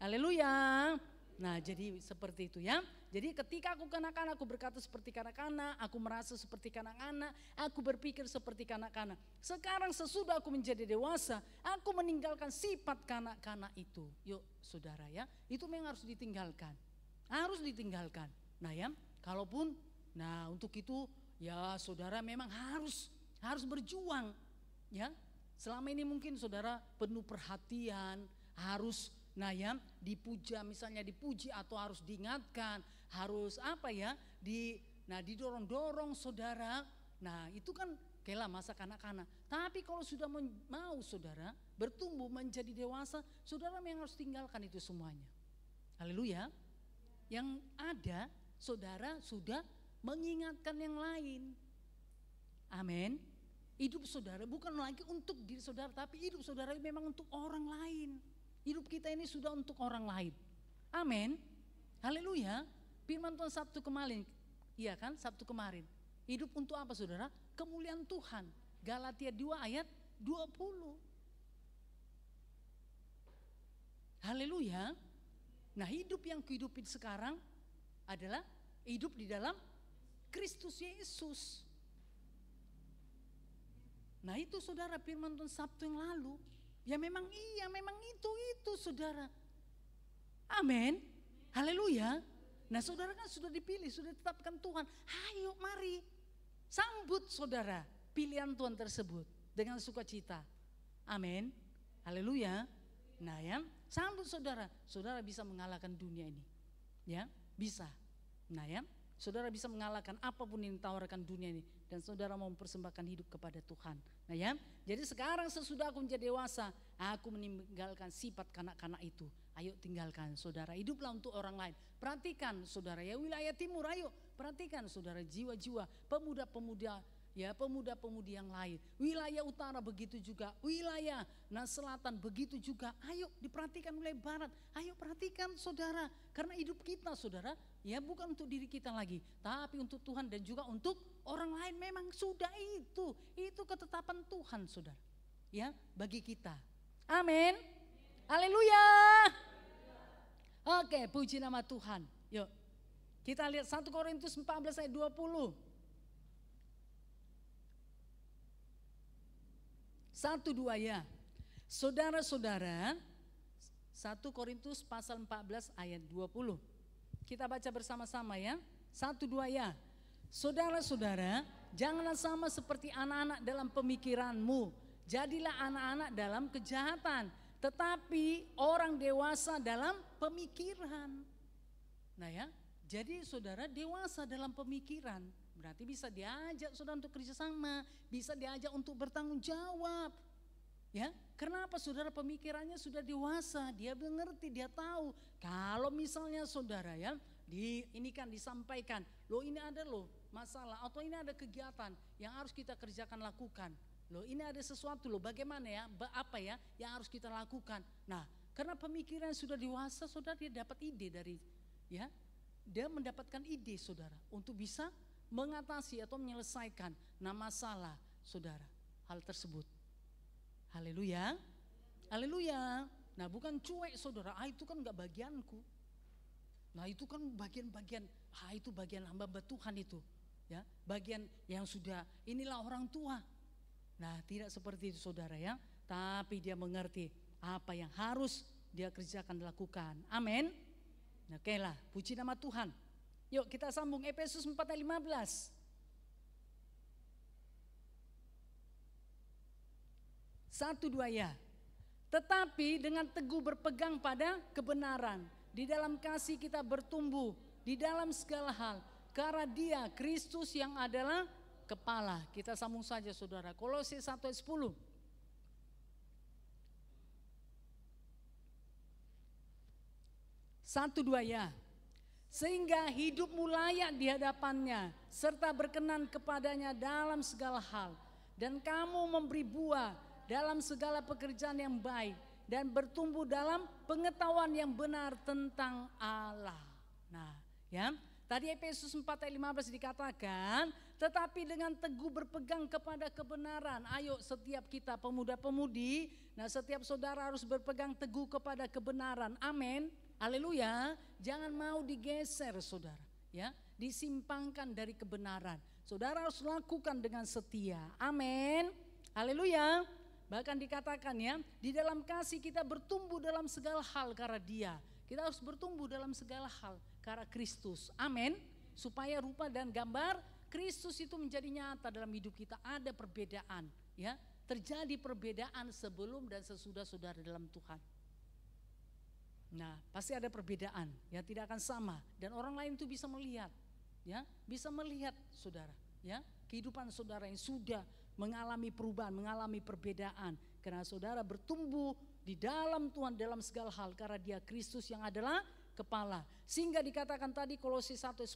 Haleluya. Nah jadi seperti itu ya. Jadi ketika aku kanak-kanak, aku berkata seperti kanak-kanak, aku merasa seperti kanak-kanak, aku berpikir seperti kanak-kanak. Sekarang sesudah aku menjadi dewasa, aku meninggalkan sifat kanak-kanak itu. Yuk saudara ya, itu memang harus ditinggalkan. Harus ditinggalkan. Nah ya, kalaupun, nah untuk itu ya saudara memang harus berjuang ya. Selama ini mungkin saudara penuh perhatian, harus nah ya dipuja, misalnya dipuji atau harus diingatkan, harus apa ya, didorong-dorong saudara. Nah itu kan kela masa kanak-kanak. Tapi kalau sudah mau saudara bertumbuh menjadi dewasa, saudara memang harus tinggalkan itu semuanya. Haleluya. Yang ada saudara sudah mengingatkan yang lain. Amin. Hidup saudara bukan lagi untuk diri saudara, tapi hidup saudara memang untuk orang lain. Hidup kita ini sudah untuk orang lain. Amin. Haleluya. Firman Tuhan Sabtu kemarin, iya kan, Sabtu kemarin. Hidup untuk apa saudara? Kemuliaan Tuhan. Galatia 2 ayat 20. Haleluya. Nah hidup yang kuhidupin sekarang adalah hidup di dalam Kristus Yesus. Nah itu saudara firman Tuhan Sabtu yang lalu. Ya memang iya, memang itu saudara. Amin. Haleluya. Nah saudara kan sudah dipilih, sudah ditetapkan Tuhan. Ayo mari sambut saudara pilihan Tuhan tersebut dengan sukacita. Amin. Haleluya. Nah ya, sambut saudara. Saudara bisa mengalahkan dunia ini. Ya, bisa. Nah ya, saudara bisa mengalahkan apapun yang ditawarkan dunia ini. Dan saudara mau mempersembahkan hidup kepada Tuhan. Nah ya, jadi sekarang sesudah aku menjadi dewasa, aku meninggalkan sifat kanak-kanak itu. Ayo tinggalkan saudara, hiduplah untuk orang lain. Perhatikan saudara ya, wilayah timur, ayo perhatikan saudara, jiwa-jiwa pemuda-pemuda ya, pemuda-pemudi yang lain. Wilayah utara begitu juga, wilayah selatan begitu juga. Ayo diperhatikan wilayah barat, ayo perhatikan saudara. Karena hidup kita saudara ya bukan untuk diri kita lagi, tapi untuk Tuhan dan juga untuk orang lain. Memang sudah itu ketetapan Tuhan saudara ya bagi kita. Amin. Haleluya. Oke, puji nama Tuhan. Yuk kita lihat 1 Korintus 14 ayat 20. 1-2 ya. Saudara-saudara, 1 Korintus pasal 14 ayat 20. Kita baca bersama-sama ya. 1-2 ya. Saudara-saudara, janganlah sama seperti anak-anak dalam pemikiranmu. Jadilah anak-anak dalam kejahatan, tetapi orang dewasa dalam pemikiran. Nah ya, jadi saudara dewasa dalam pemikiran. Berarti bisa diajak saudara untuk kerjasama, bisa diajak untuk bertanggung jawab. Ya, kenapa saudara pemikirannya sudah dewasa, dia mengerti, dia tahu. Kalau misalnya saudara ya, ini kan disampaikan, loh ini ada loh masalah atau ini ada kegiatan yang harus kita kerjakan lakukan. Loh ini ada sesuatu loh, bagaimana ya, apa ya yang harus kita lakukan. Nah, karena pemikiran sudah dewasa, saudara dia dapat ide dari ya, dia mendapatkan ide saudara untuk bisa mengatasi atau menyelesaikan masalah saudara hal tersebut. Haleluya. Haleluya. Nah bukan cuek saudara, itu kan gak bagianku. Nah itu kan bagian-bagian, itu bagian hamba Tuhan itu. Ya, bagian yang sudah inilah orang tua. Nah tidak seperti itu saudara ya, tapi dia mengerti apa yang harus dia kerjakan, lakukan. Amin. Nah oke lah, puji nama Tuhan. Yuk kita sambung Efesus 4 ayat 15. 1, 2 ya. Tetapi dengan teguh berpegang pada kebenaran, di dalam kasih kita bertumbuh di dalam segala hal, karena Dia Kristus yang adalah kepala. Kita sambung saja saudara. Kolose 1 ayat 10. 1, 2 ya. Sehingga hidupmu layak di hadapannya, serta berkenan kepadanya dalam segala hal. Dan kamu memberi buah dalam segala pekerjaan yang baik, dan bertumbuh dalam pengetahuan yang benar tentang Allah. Nah ya, tadi Efesus 4 ayat 15 dikatakan, tetapi dengan teguh berpegang kepada kebenaran. Ayo setiap kita pemuda-pemudi, nah setiap saudara harus berpegang teguh kepada kebenaran. Amin. Haleluya. Jangan mau digeser saudara, ya, disimpangkan dari kebenaran. Saudara harus lakukan dengan setia. Amin. Haleluya. Bahkan dikatakan ya, di dalam kasih kita bertumbuh dalam segala hal karena Dia. Kita harus bertumbuh dalam segala hal karena Kristus. Amin. Supaya rupa dan gambar Kristus itu menjadi nyata dalam hidup kita. Ada perbedaan ya. Terjadi perbedaan sebelum dan sesudah saudara dalam Tuhan. Nah, pasti ada perbedaan, ya tidak akan sama, dan orang lain itu bisa melihat, ya, bisa melihat saudara, ya, kehidupan saudara yang sudah mengalami perubahan, mengalami perbedaan, karena saudara bertumbuh di dalam Tuhan dalam segala hal, karena Dia Kristus yang adalah kepala. Sehingga dikatakan tadi Kolose 1:10,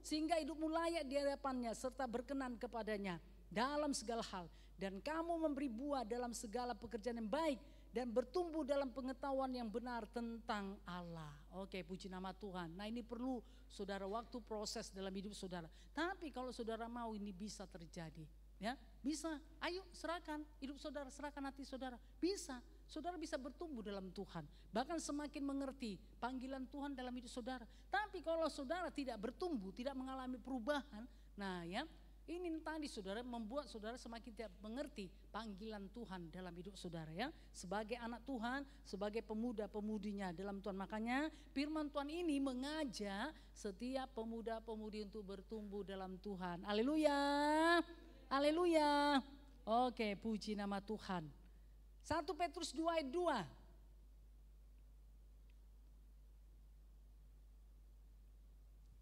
sehingga hidupmu layak di hadapannya serta berkenan kepadanya dalam segala hal, dan kamu memberi buah dalam segala pekerjaan yang baik, dan bertumbuh dalam pengetahuan yang benar tentang Allah. Oke, puji nama Tuhan. Nah ini perlu saudara waktu proses dalam hidup saudara. Tapi kalau saudara mau ini bisa terjadi. Ya, bisa. Ayo serahkan hidup saudara, serahkan hati saudara. Bisa. Saudara bisa bertumbuh dalam Tuhan. Bahkan semakin mengerti panggilan Tuhan dalam hidup saudara. Tapi kalau saudara tidak bertumbuh, tidak mengalami perubahan. Nah ya, ini tadi saudara membuat saudara semakin tidak mengerti panggilan Tuhan dalam hidup saudara ya. Sebagai anak Tuhan, sebagai pemuda-pemudinya dalam Tuhan. Makanya firman Tuhan ini mengajak setiap pemuda-pemudi untuk bertumbuh dalam Tuhan. Haleluya. Haleluya. Oke, puji nama Tuhan. 1 Petrus 2 ayat 2.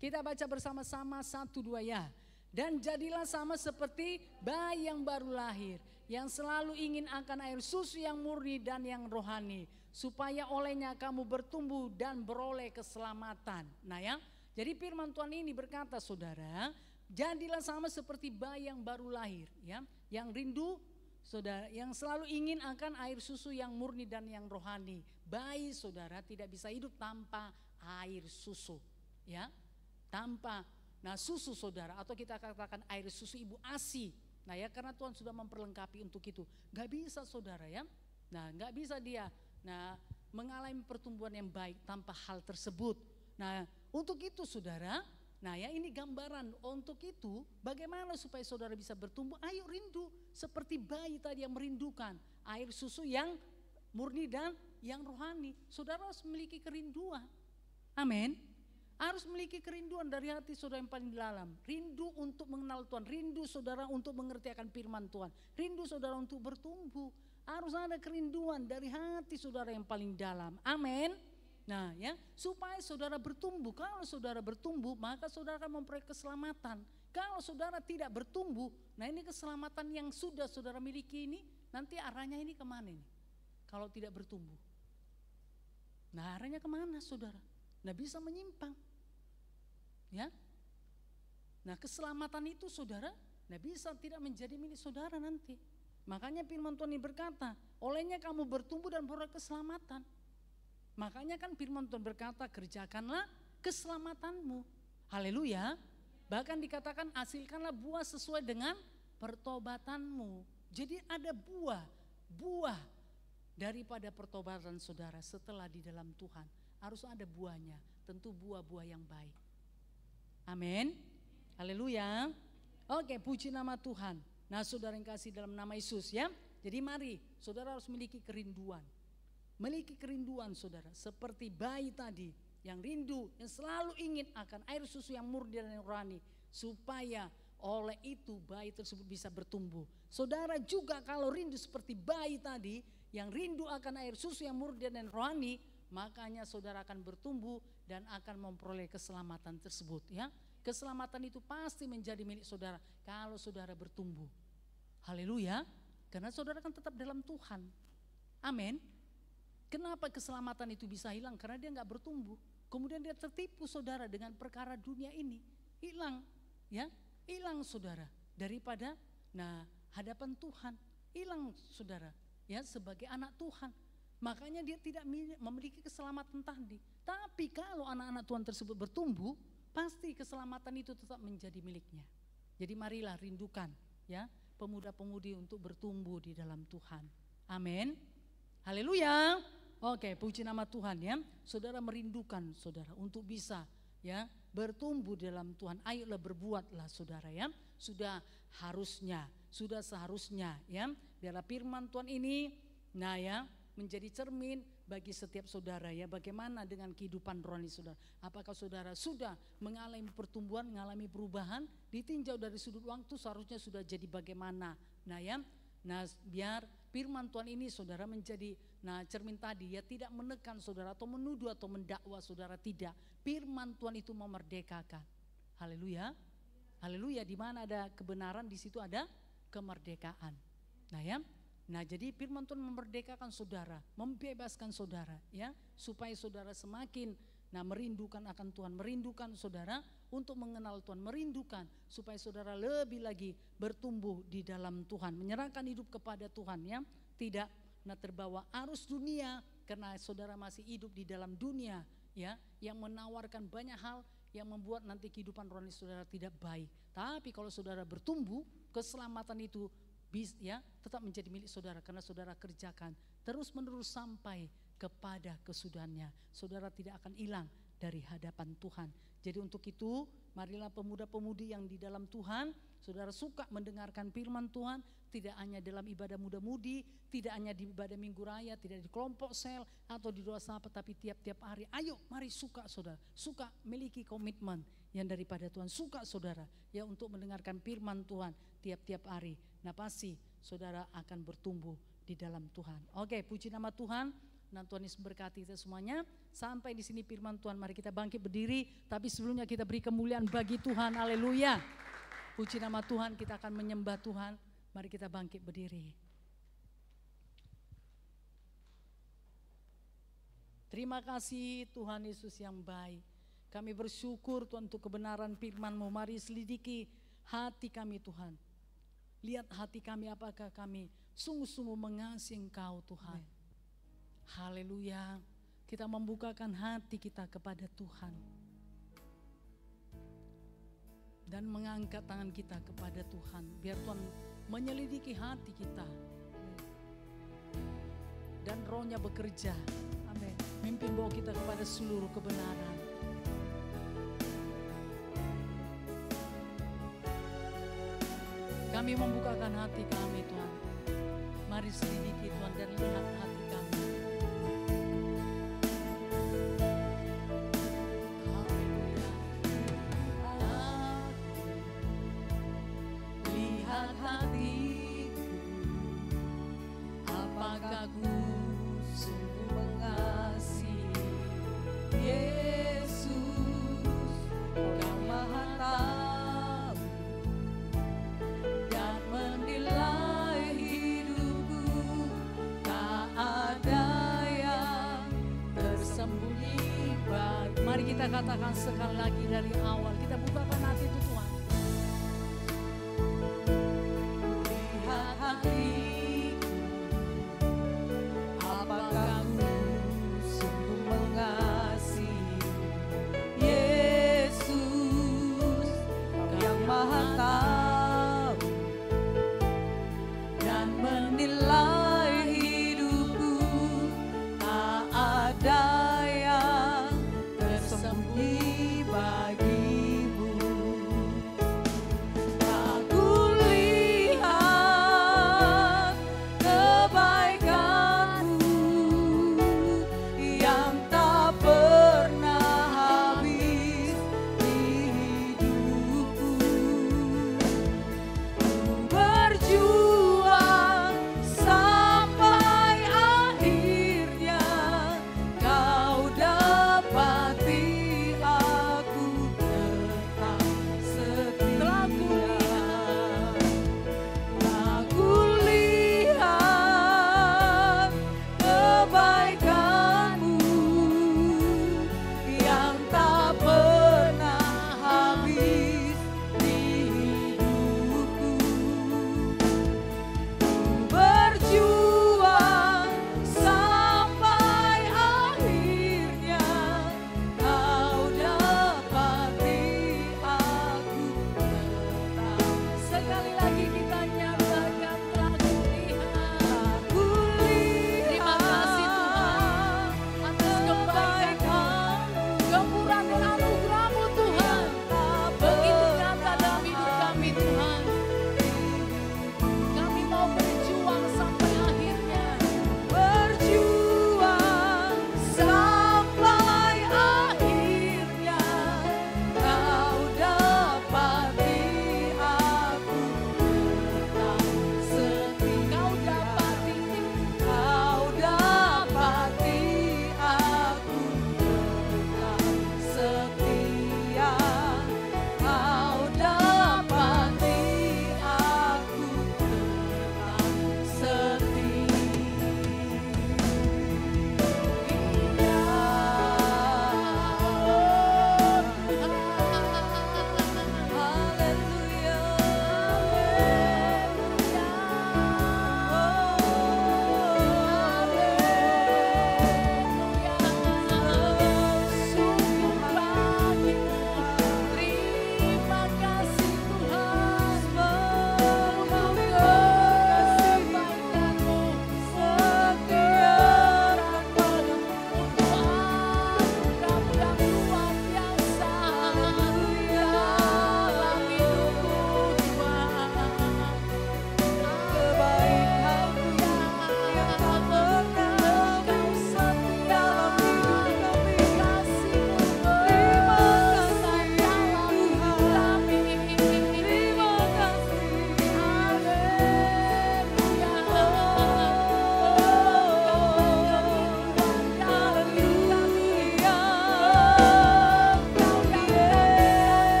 Kita baca bersama-sama 1-2 ya. Dan jadilah sama seperti bayi yang baru lahir, yang selalu ingin akan air susu yang murni dan yang rohani, supaya olehnya kamu bertumbuh dan beroleh keselamatan. Nah ya, jadi firman Tuhan ini berkata saudara, jadilah sama seperti bayi yang baru lahir, ya, yang rindu saudara, yang selalu ingin akan air susu yang murni dan yang rohani. Bayi saudara tidak bisa hidup tanpa air susu, ya, tanpa. Nah susu saudara, atau kita katakan air susu ibu ASI. Nah ya, karena Tuhan sudah memperlengkapi untuk itu. Gak bisa saudara ya. Nah gak bisa dia mengalami pertumbuhan yang baik tanpa hal tersebut. Nah untuk itu saudara, nah ya ini gambaran untuk itu. Bagaimana supaya saudara bisa bertumbuh? Ayo rindu seperti bayi tadi yang merindukan air susu yang murni dan yang rohani. Saudara harus memiliki kerinduan. Amin. Harus memiliki kerinduan dari hati saudara yang paling dalam. Rindu untuk mengenal Tuhan. Rindu saudara untuk mengerti akan firman Tuhan. Rindu saudara untuk bertumbuh. Harus ada kerinduan dari hati saudara yang paling dalam. Amin. Nah ya, supaya saudara bertumbuh. Kalau saudara bertumbuh, maka saudara akan memperoleh keselamatan. Kalau saudara tidak bertumbuh, nah ini keselamatan yang sudah saudara miliki ini, nanti arahnya ini kemana ini? Kalau tidak bertumbuh. Nah arahnya kemana saudara? Nah bisa menyimpang. Ya, nah keselamatan itu saudara, nah bisa tidak menjadi milik saudara nanti. Makanya firman Tuhan ini berkata, olehnya kamu bertumbuh dan beroleh keselamatan. Makanya kan firman Tuhan berkata, kerjakanlah keselamatanmu. Haleluya. Bahkan dikatakan hasilkanlah buah sesuai dengan pertobatanmu. Jadi ada buah daripada pertobatan saudara setelah di dalam Tuhan. Harus ada buahnya, tentu buah-buah yang baik. Amin. Haleluya. Oke, puji nama Tuhan. Nah saudara yang kasih dalam nama Yesus ya. Jadi mari saudara harus memiliki kerinduan. Memiliki kerinduan saudara. Seperti bayi tadi yang rindu, yang selalu ingin akan air susu yang murni dan rohani, supaya oleh itu bayi tersebut bisa bertumbuh. Saudara juga kalau rindu seperti bayi tadi, yang rindu akan air susu yang murni dan rohani, makanya saudara akan bertumbuh dan akan memperoleh keselamatan tersebut, ya. Keselamatan itu pasti menjadi milik saudara kalau saudara bertumbuh. Haleluya. Karena saudara kan tetap dalam Tuhan. Amin. Kenapa keselamatan itu bisa hilang? Karena dia nggak bertumbuh. Kemudian dia tertipu saudara dengan perkara dunia ini. Hilang, ya, hilang saudara daripada hadapan Tuhan. Hilang saudara, ya, sebagai anak Tuhan. Makanya dia tidak memiliki keselamatan tadi. Tapi kalau anak-anak Tuhan tersebut bertumbuh, pasti keselamatan itu tetap menjadi miliknya. Jadi marilah rindukan, ya, pemuda-pemudi untuk bertumbuh di dalam Tuhan. Amin. Haleluya. Oke, puji nama Tuhan, ya. Saudara merindukan saudara untuk bisa, ya, bertumbuh dalam Tuhan. Ayolah berbuatlah saudara, ya. Sudah seharusnya, ya. Biarlah firman Tuhan ini ya, menjadi cermin bagi setiap saudara, ya. Bagaimana dengan kehidupan rohani saudara? Apakah saudara sudah mengalami pertumbuhan, mengalami perubahan? Ditinjau dari sudut waktu seharusnya sudah jadi bagaimana? Ya. Biar firman Tuhan ini saudara menjadi cermin tadi, ya, tidak menekan saudara atau menuduh atau mendakwa saudara, tidak. Firman Tuhan itu memerdekakan. Haleluya. Haleluya, di mana ada kebenaran di situ ada kemerdekaan. Ya. Jadi firman Tuhan memerdekakan saudara, membebaskan saudara, ya, supaya saudara semakin merindukan akan Tuhan, merindukan saudara untuk mengenal Tuhan, merindukan supaya saudara lebih lagi bertumbuh di dalam Tuhan, menyerahkan hidup kepada Tuhan, ya, tidak terbawa arus dunia, karena saudara masih hidup di dalam dunia, ya, yang menawarkan banyak hal yang membuat nanti kehidupan rohani saudara tidak baik. Tapi kalau saudara bertumbuh, keselamatan itu ya, tetap menjadi milik saudara karena saudara kerjakan terus menerus sampai kepada kesudahannya. Saudara tidak akan hilang dari hadapan Tuhan. Jadi untuk itu marilah pemuda-pemudi yang di dalam Tuhan, saudara suka mendengarkan firman Tuhan, tidak hanya dalam ibadah muda-mudi, tidak hanya di ibadah minggu raya, tidak di kelompok sel atau di doa sahabat, tapi tiap-tiap hari. Ayo mari suka saudara, suka miliki komitmen yang daripada Tuhan, suka saudara, ya, untuk mendengarkan firman Tuhan tiap-tiap hari. Pasti saudara akan bertumbuh di dalam Tuhan. Oke, puji nama Tuhan. Tuhan Yesus berkati kita semuanya. Sampai di sini firman Tuhan, mari kita bangkit berdiri. Tapi sebelumnya kita beri kemuliaan bagi Tuhan. Haleluya. Puji nama Tuhan, kita akan menyembah Tuhan. Mari kita bangkit berdiri. Terima kasih Tuhan Yesus yang baik. Kami bersyukur Tuhan untuk kebenaran firman-Mu. Mari selidiki hati kami Tuhan. Lihat hati kami, apakah kami sungguh-sungguh mengasihi Engkau Tuhan. Haleluya. Kita membukakan hati kita kepada Tuhan. Dan mengangkat tangan kita kepada Tuhan. Biar Tuhan menyelidiki hati kita. Dan Roh-Nya bekerja. Amin. Mimpin bawa kita kepada seluruh kebenaran. Kami membukakan hati kami Tuhan. Mari selidiki Tuhan dan lihat hati kami. Haleluya. Lihat hatiku, apakah ku sungguh mengasihi Yesus, Kau Maha Tahu. Mari kita katakan sekali lagi dari awal. Kita bukakan hati itu Tuhan. Lihat hatiku, apakah ku sungguh mengasihi Yesus, yang Maha Tahu dan menilai hidupku. Tak ada bagimu.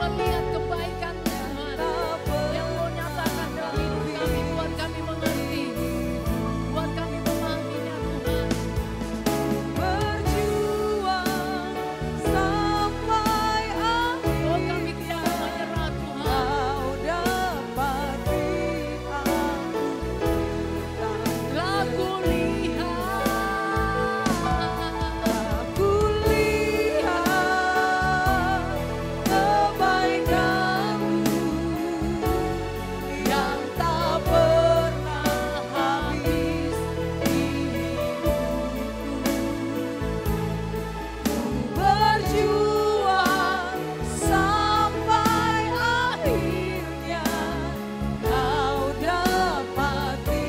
melihat kebaikan Tuhan yang Kau nyatakan dalam hidup kami, buat kami mengerti, buat kami memahaminya Tuhan. Berjuang sampai akhir. Oh kami tidak menyerah Tuhan. Kau dapati aku Telah kulihat kebaikan-Mu yang tak pernah habis di hidupku. Berjuang sampai akhirnya Kau dapati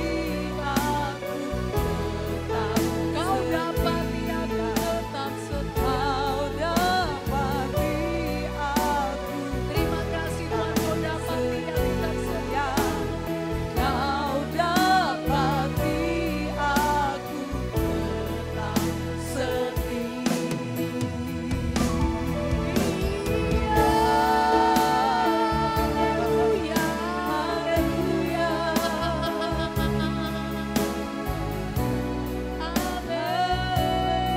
aku tetap Kau dapati aku tetap setia. Kau dapati aku Terima kasih Tuhan, Kau dapati aku tetap setia. Kau dapati aku tetap setia. Haleluya.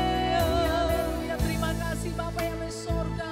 Haleluya. Terima kasih Bapa yang di sorga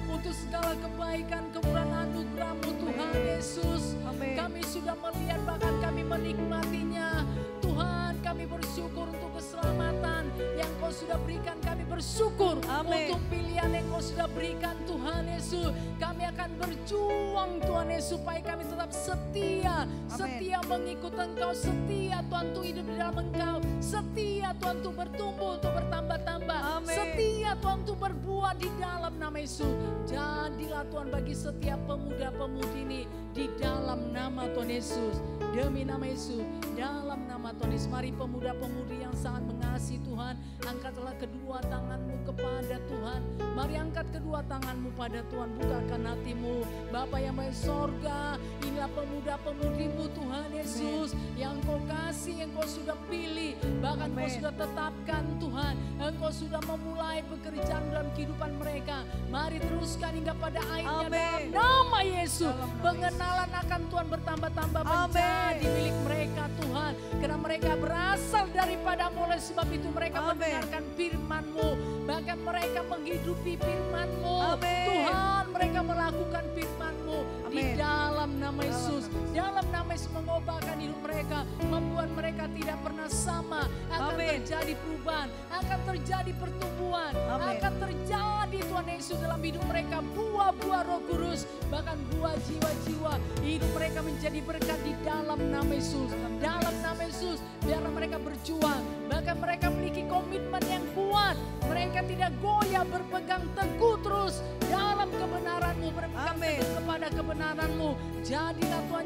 untuk segala kebaikan, kemurahan anugerah-Mu Tuhan Yesus. Amin. Kami sudah melihat, bahkan kami menikmatinya. Tuhan, kami bersyukur untuk keselamatan yang Kau sudah berikan. Kami bersyukur Amin. untuk pilihan yang Kau sudah berikan Tuhan Yesus. Kami akan berjuang Tuhan Yesus supaya kami tetap setia. Setia mengikut Engkau, setia Tuhan untuk hidup di dalam Engkau. Setia Tuhan untuk bertumbuh, untuk bertambah-tambah. Amin. Setia Tuhan untuk berbuah di dalam nama Yesus. Jadilah Tuhan bagi setiap pemuda-pemudi ini di dalam nama Tuhan Yesus. Demi nama Yesus, dalam nama Tuhan Yesus. Mari pemuda-pemudi yang sangat mengasihi Tuhan, angkatlah kedua tanganmu kepada Tuhan. Mari angkat kedua tanganmu pada Tuhan, bukakan hatimu. Bapa yang baik sorga, inilah pemuda-pemudimu Tuhan Yesus, yang Kau kasih, yang Kau sudah pilih, bahkan Kau Amin. sudah tetapkan Tuhan. Engkau sudah memulai pekerjaan dalam kehidupan mereka. Mari teruskan hingga pada akhirnya Amin. dalam nama Yesus. Dalam nama Pengenalan akan Tuhan bertambah-tambah Amin. menjadi milik mereka Tuhan. Karena mereka berasal daripada-Mu, oleh sebab itu mereka Amin. mendengarkan firman-Mu. Bahkan mereka menghidupi firman-Mu. Amin. Tuhan, mereka melakukan firman-Mu di Amin. dalam nama Dalam Yesus. nama Yesus. Dalam nama Yesus mengubahkan hidup mereka, membuat mereka tidak pernah sama. Akan Amin. terjadi perubahan, akan terjadi pertumbuhan, Amin. akan terjadi Tuhan Yesus dalam hidup mereka buah-buah Roh Kudus, bahkan buah jiwa-jiwa. Hidup mereka menjadi berkat di dalam nama Yesus. Dalam nama Yesus, biarlah mereka berjuang, bahkan mereka memiliki komitmen yang kuat. Mereka tidak goyah, berpegang teguh terus dalam kebenaran-Mu, berpegang Amin. teguh kepada kebenaran-Mu. Jadilah Tuhan,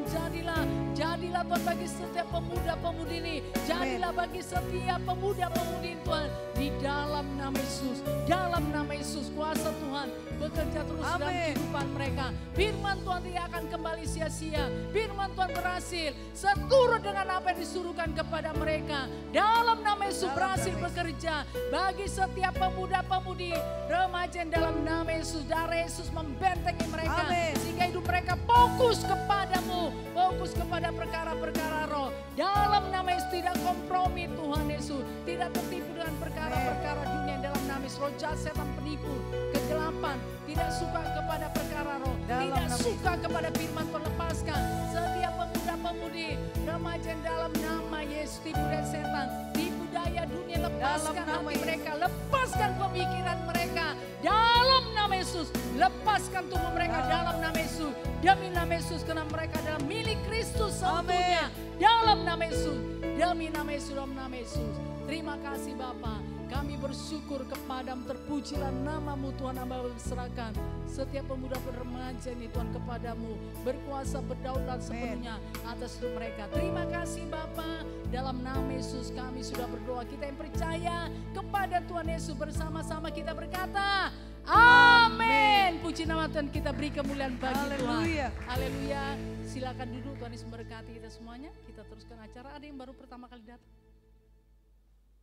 jadilah Tuhan bagi setiap pemuda-pemudi ini. Jadilah bagi setiap pemuda-pemudi ini Tuhan, di dalam nama Yesus. Dalam nama Yesus, kuasa Tuhan bekerja terus dalam Amin. kehidupan mereka. Firman Tuhan tidak akan kembali sia-sia. Firman Tuhan berhasil seturut dengan apa yang disuruhkan kepada mereka. Dalam nama Yesus Dalam berhasil nama Yesus. bekerja bagi setiap pemuda-pemudi, remaja yang dalam nama Yesus. Darah Yesus membentengi mereka, Amin. sehingga hidup mereka fokus kepadamu, fokus kepada perkara-perkara roh. Dalam nama Yesus, tidak kompromi Tuhan Yesus, tidak tertipu dengan perkara-perkara dunia. Dalam nama Yesus, roh jahat, setan, penipu, kegelapan, tidak suka kepada perkara roh, Dalam tidak nama suka kepada firman Tuhan. Lepaskan setiap pemuda-pemudi, remaja yang dalam nama Yesus, tipu daya setan, tipu daya dunia. Lepaskan Dalam nama hati Yesus. mereka, lepaskan pemikiran mereka dalam nama Yesus. Lepaskan tubuh mereka dalam nama Yesus. Demi nama Yesus, karena mereka adalah milik Kristus seutuhnya. Dalam nama Yesus, demi nama Yesus, dalam nama Yesus. Terima kasih Bapa. Kami bersyukur kepadamu, terpujilah namamu Tuhan, hamba berserahkan setiap pemuda remaja ini Tuhan kepadamu, berkuasa berdaulat sepenuhnya atas hidup mereka. Terima kasih Bapa, dalam nama Yesus kami sudah berdoa. Kita yang percaya kepada Tuhan Yesus, bersama-sama kita berkata amin. Puji nama Tuhan, kita beri kemuliaan bagi Haleluya. Tuhan. Haleluya. Silakan duduk, Tuhan Yesus memberkati kita semuanya. Kita teruskan acara. Ada yang baru pertama kali datang?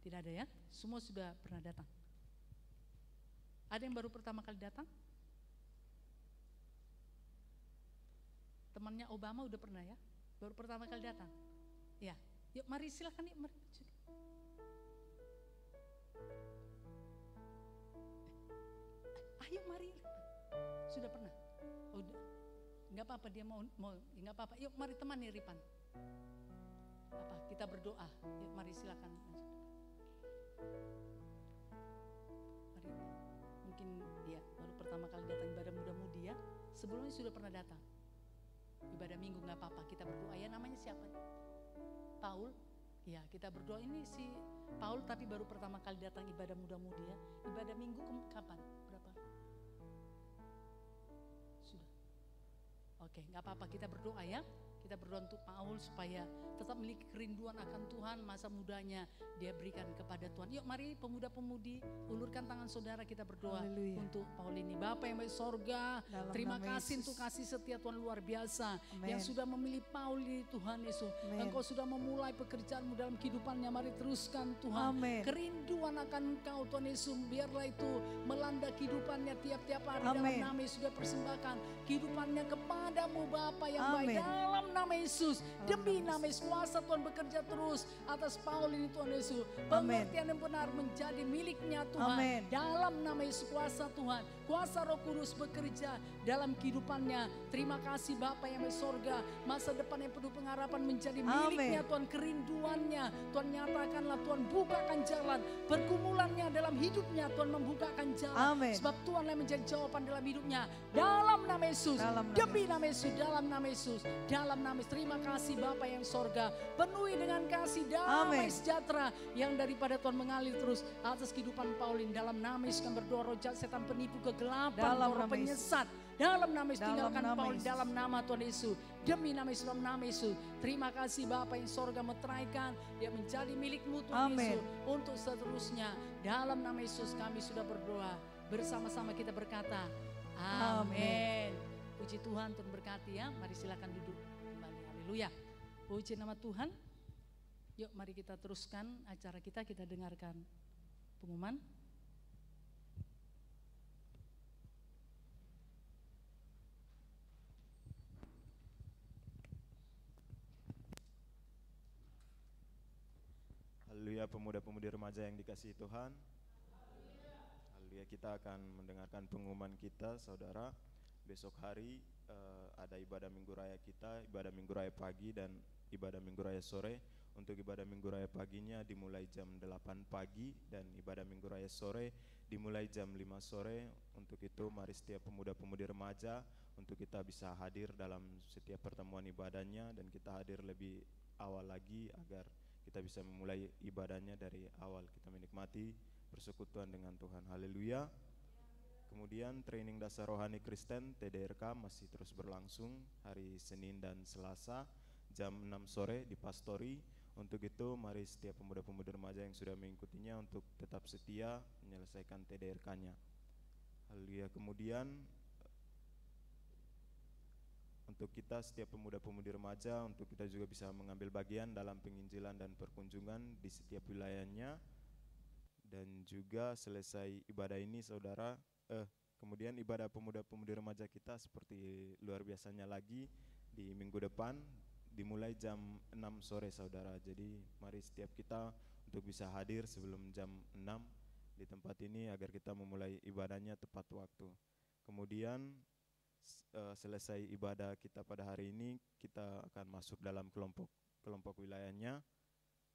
Tidak ada ya? Semua sudah pernah datang. Ada yang baru pertama kali datang? temannya Obama udah pernah ya? Baru pertama kali datang. Ya, yuk mari silakan yuk mari. Ayo mari. Sudah pernah? Udah. Enggak apa-apa dia mau enggak apa-apa. Yuk mari temani Ripan. Apa? Kita berdoa. Yuk mari silakan. Mari. Mungkin dia baru pertama kali datang ibadah muda-mudi ya. Sebelumnya sudah pernah datang. Ibadah minggu enggak apa-apa. Kita berdoa. Ya namanya siapa? Paul. Ya, kita berdoa ini si Paul tapi baru pertama kali datang ibadah muda-mudi ya. Ibadah minggu kapan? Berapa? Sudah. Oke, nggak apa-apa kita berdoa ya. Kita berdoa untuk Paul supaya tetap memiliki kerinduan akan Tuhan, masa mudanya dia berikan kepada Tuhan. Yuk mari pemuda-pemudi, ulurkan tangan saudara, kita berdoa. Haleluya. Untuk Paul ini. Bapak yang baik sorga, Dalam terima nama kasih Yesus. untuk kasih setia Tuhan luar biasa. Amen. Yang sudah memilih Paul ini Tuhan Yesus. Amen. Engkau sudah memulai pekerjaanmu dalam kehidupannya, mari teruskan Tuhan. Amen. Kerinduan akan Engkau Tuhan Yesus, biarlah itu melanda kehidupannya tiap-tiap hari. Amen. Dalam nama Yesus sudah persembahkan kehidupannya kepadamu Bapa yang baik. Amen. Dalam nama Yesus, Dalam demi nama nama Yesus kuasa Tuhan bekerja terus atas Paul ini Tuhan Yesus. Amen. Pengertian yang benar menjadi miliknya Tuhan. Amen. Dalam nama Yesus kuasa Tuhan, kuasa Roh Kudus bekerja dalam kehidupannya. Terima kasih Bapa yang di sorga, masa depan yang penuh pengharapan menjadi miliknya Amen. Tuhan. Kerinduannya Tuhan nyatakanlah, Tuhan bukakan jalan. Pergumulannya dalam hidupnya Tuhan membukakan jalan. Amen. Sebab Tuhan yang menjadi jawaban dalam hidupnya. Dalam nama Yesus, Dalam nama demi Yesus. nama Yesus, dalam nama Yesus, dalam nama Yesus. Terima kasih Bapa yang sorga, penuhi dengan kasih damai Amen. sejahtera yang daripada Tuhan mengalir terus atas kehidupan Paulin. Dalam nama Yesus kami berdoa, roh jahat, setan penipu, kegelapan, Dalam roh nama penyesat. Dalam nama Yesus, Dalam tinggalkan nama Paulin. Yesus. Dalam nama Tuhan Yesus, demi nama Yesus, dalam nama Yesus. Terima kasih Bapa yang sorga, meteraikan dia menjadi milikmu Tuhan Amen. Yesus untuk seterusnya. Dalam nama Yesus kami sudah berdoa. Bersama-sama kita berkata, amin. Puji Tuhan, Tuhan berkati ya. Mari silakan duduk kembali. Haleluya. Puji nama Tuhan. Yuk mari kita teruskan acara kita dengarkan pengumuman. Haleluya, pemuda-pemudi remaja yang dikasihi Tuhan. Haleluya, kita akan mendengarkan pengumuman kita, saudara. Besok hari ada ibadah Minggu Raya kita, ibadah Minggu Raya pagi dan ibadah Minggu Raya sore. Untuk ibadah Minggu Raya paginya dimulai jam 8 pagi dan ibadah Minggu Raya sore dimulai jam 5 sore. Untuk itu mari setiap pemuda-pemudi remaja untuk kita bisa hadir dalam setiap pertemuan ibadahnya dan kita hadir lebih awal lagi agar kita bisa memulai ibadahnya dari awal, kita menikmati persekutuan dengan Tuhan. Haleluya. Kemudian training dasar rohani Kristen TDRK masih terus berlangsung hari Senin dan Selasa jam 6 sore di Pastori. Untuk itu mari setiap pemuda-pemudi remaja yang sudah mengikutinya untuk tetap setia menyelesaikan TDRK-nya. Haleluya. Kemudian untuk kita setiap pemuda-pemudi remaja, untuk kita juga bisa mengambil bagian dalam penginjilan dan perkunjungan di setiap wilayahnya. Dan juga selesai ibadah ini saudara, kemudian ibadah pemuda-pemudi remaja kita seperti luar biasanya lagi di minggu depan dimulai jam 6 sore saudara. Jadi mari setiap kita untuk bisa hadir sebelum jam 6 di tempat ini agar kita memulai ibadahnya tepat waktu. Kemudian selesai ibadah kita pada hari ini, kita akan masuk dalam kelompok wilayahnya.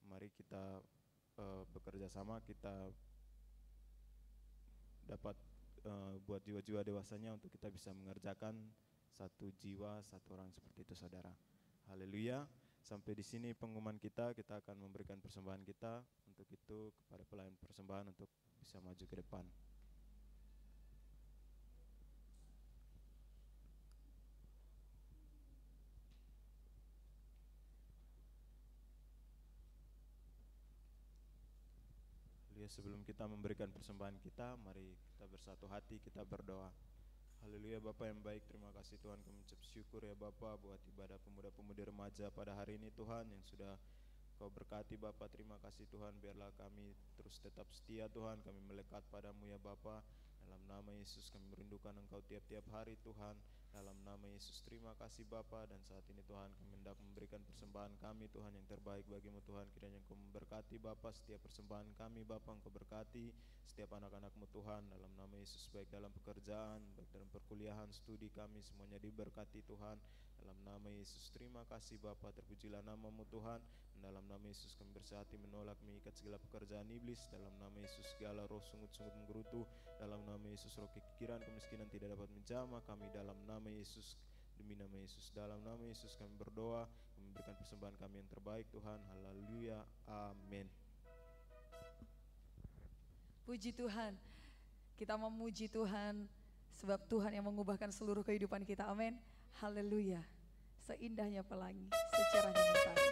Mari kita bekerja sama, kita dapat buat jiwa-jiwa dewasanya untuk kita bisa mengerjakan satu jiwa, satu orang seperti itu saudara. Haleluya. Sampai di sini pengumuman kita akan memberikan persembahan kita. Untuk itu kepada pelayan persembahan untuk bisa maju ke depan. Sebelum kita memberikan persembahan kita, mari kita bersatu hati, kita berdoa. Haleluya. Bapa yang baik, terima kasih Tuhan, kami ucap syukur ya Bapa buat ibadah pemuda-pemudi remaja pada hari ini Tuhan yang sudah Kau berkati Bapa. Terima kasih Tuhan, biarlah kami terus tetap setia Tuhan, kami melekat padamu ya Bapa. Dalam nama Yesus kami merindukan Engkau tiap-tiap hari Tuhan. Dalam nama Yesus terima kasih Bapa, dan saat ini Tuhan kami hendak memberikan persembahan kami Tuhan yang terbaik bagimu Tuhan. Kiranya Engkau memberkati Bapa setiap persembahan kami Bapa, Engkau berkati setiap anak-anakmu Tuhan. Dalam nama Yesus, baik dalam pekerjaan, baik dalam perkuliahan, studi kami semuanya diberkati Tuhan. Dalam nama Yesus terima kasih Bapa, terpujilah namamu Tuhan. Dalam nama Yesus kami bersehati menolak mengikat segala pekerjaan iblis. Dalam nama Yesus segala roh sungut-sungut menggerutu. Dalam nama Yesus roh kekikiran kemiskinan tidak dapat menjamah kami. Dalam nama Yesus, demi nama Yesus, dalam nama Yesus kami berdoa, kami memberikan persembahan kami yang terbaik Tuhan. Haleluya, amin. Puji Tuhan, kita memuji Tuhan sebab Tuhan yang mengubahkan seluruh kehidupan kita, amin. Haleluya, seindahnya pelangi, secerahnya mentari.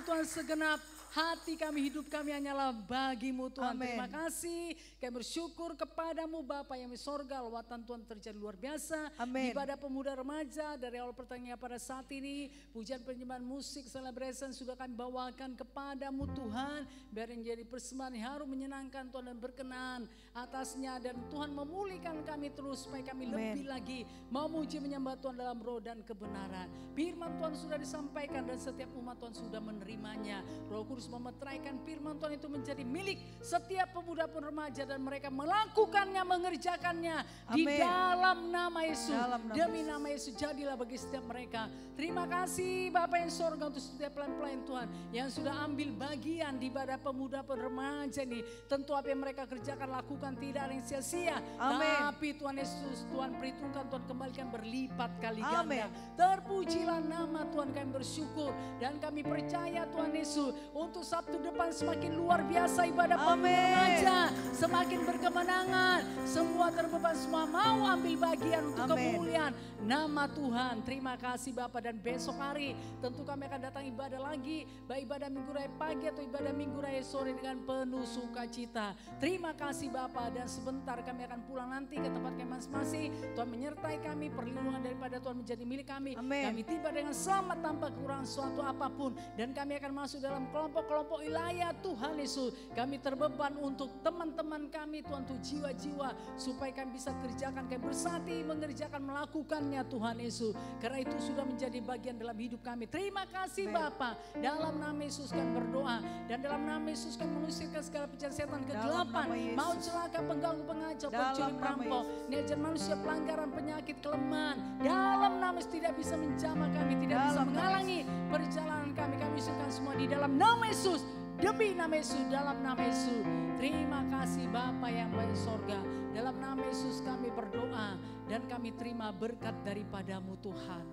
Tuhan, segenap hati kami, hidup kami hanyalah bagimu Tuhan. Amen. Terima kasih, kami bersyukur kepadamu Bapa yang di sorga. Lawatan Tuhan terjadi luar biasa. Amen. Ibadah pemuda remaja dari awal pertandingan pada saat ini, pujian penyembahan musik celebration sudah kami bawakan kepadamu Tuhan. Biar yang jadi persembahan yang harum menyenangkan Tuhan dan berkenan atasnya. Dan Tuhan memulihkan kami terus supaya kami Amen. lebih lagi memuji menyembah Tuhan dalam roh dan kebenaran. Firman Tuhan sudah disampaikan dan setiap umat Tuhan sudah menerimanya. Roh Kudus memeteraikan firman Tuhan itu menjadi milik setiap pemuda pun remaja dan mereka melakukannya, mengerjakannya di Amen. dalam nama Yesus. Dalam nama Demi Yesus. nama Yesus jadilah bagi setiap mereka. Terima kasih Bapa yang sorga untuk setiap pelayan-pelayan Tuhan yang sudah ambil bagian di ibadah pemuda pun remaja ini. Tentu apa yang mereka kerjakan lakukan tidak ada yang sia-sia. Amen. Tapi Tuhan Yesus, Tuhan perhitungkan, Tuhan kembalikan berlipat kali Amen. ganda. Terpujilah nama Tuhan, kami bersyukur dan kami percaya Tuhan Yesus untuk Sabtu depan semakin luar biasa ibadah pemuda Amen. remaja, semakin berkemenangan, semua terbeban semua mau ambil bagian untuk Amen. kemuliaan nama Tuhan. Terima kasih Bapak, dan besok hari tentu kami akan datang ibadah lagi, baik ibadah minggu raya pagi atau ibadah minggu raya sore dengan penuh sukacita. Terima kasih Bapak, dan sebentar kami akan pulang nanti ke tempat kami masing-masing. Tuhan menyertai kami, perlindungan daripada Tuhan menjadi milik kami. Amen. Kami tiba dengan selamat tanpa kekurangan suatu apapun, dan kami akan masuk dalam kelompok-kelompok wilayah Tuhan Yesus. Kami terbeban untuk teman-teman kami Tuhan, untuk jiwa-jiwa supaya kami bisa kerjakan, kami bersati mengerjakan, melakukannya Tuhan Yesus. Karena itu sudah menjadi bagian dalam hidup kami. Terima kasih Amen. Bapa. Dalam nama Yesus kami berdoa, dan dalam nama Yesus kami mengusirkan segala pencarian setan Dalam kegelapan, nama Yesus. maut, celaka, pengganggu, pengacau, Dalam pencuri, nama perampok, Yesus. niajan manusia, pelanggaran, penyakit, kelemahan. Dalam nama Yesus tidak bisa menjamah kami, tidak bisa Dalam nama menghalangi perjalanan kami. Kami usulkan semua di dalam nama Yesus. Demi nama Yesus, dalam nama Yesus. Terima kasih Bapa yang baik sorga. Dalam nama Yesus kami berdoa dan kami terima berkat daripadamu Tuhan.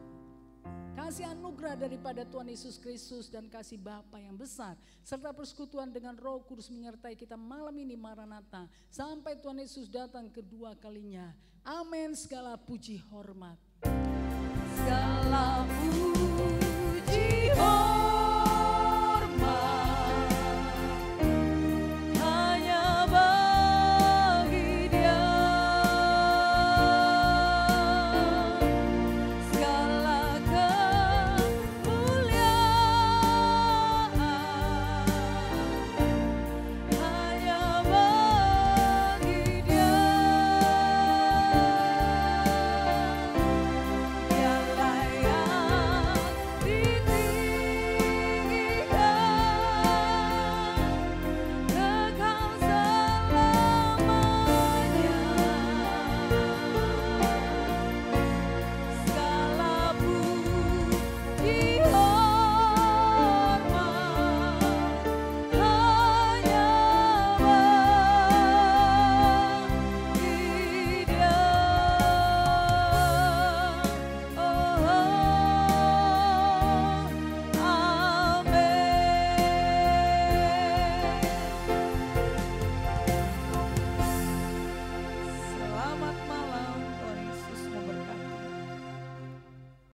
kasih anugerah daripada Tuhan Yesus Kristus dan kasih Bapa yang besar serta persekutuan dengan Roh Kudus menyertai kita malam ini Maranatha sampai Tuhan Yesus datang kedua kalinya. Amin. Segala puji hormat. Segala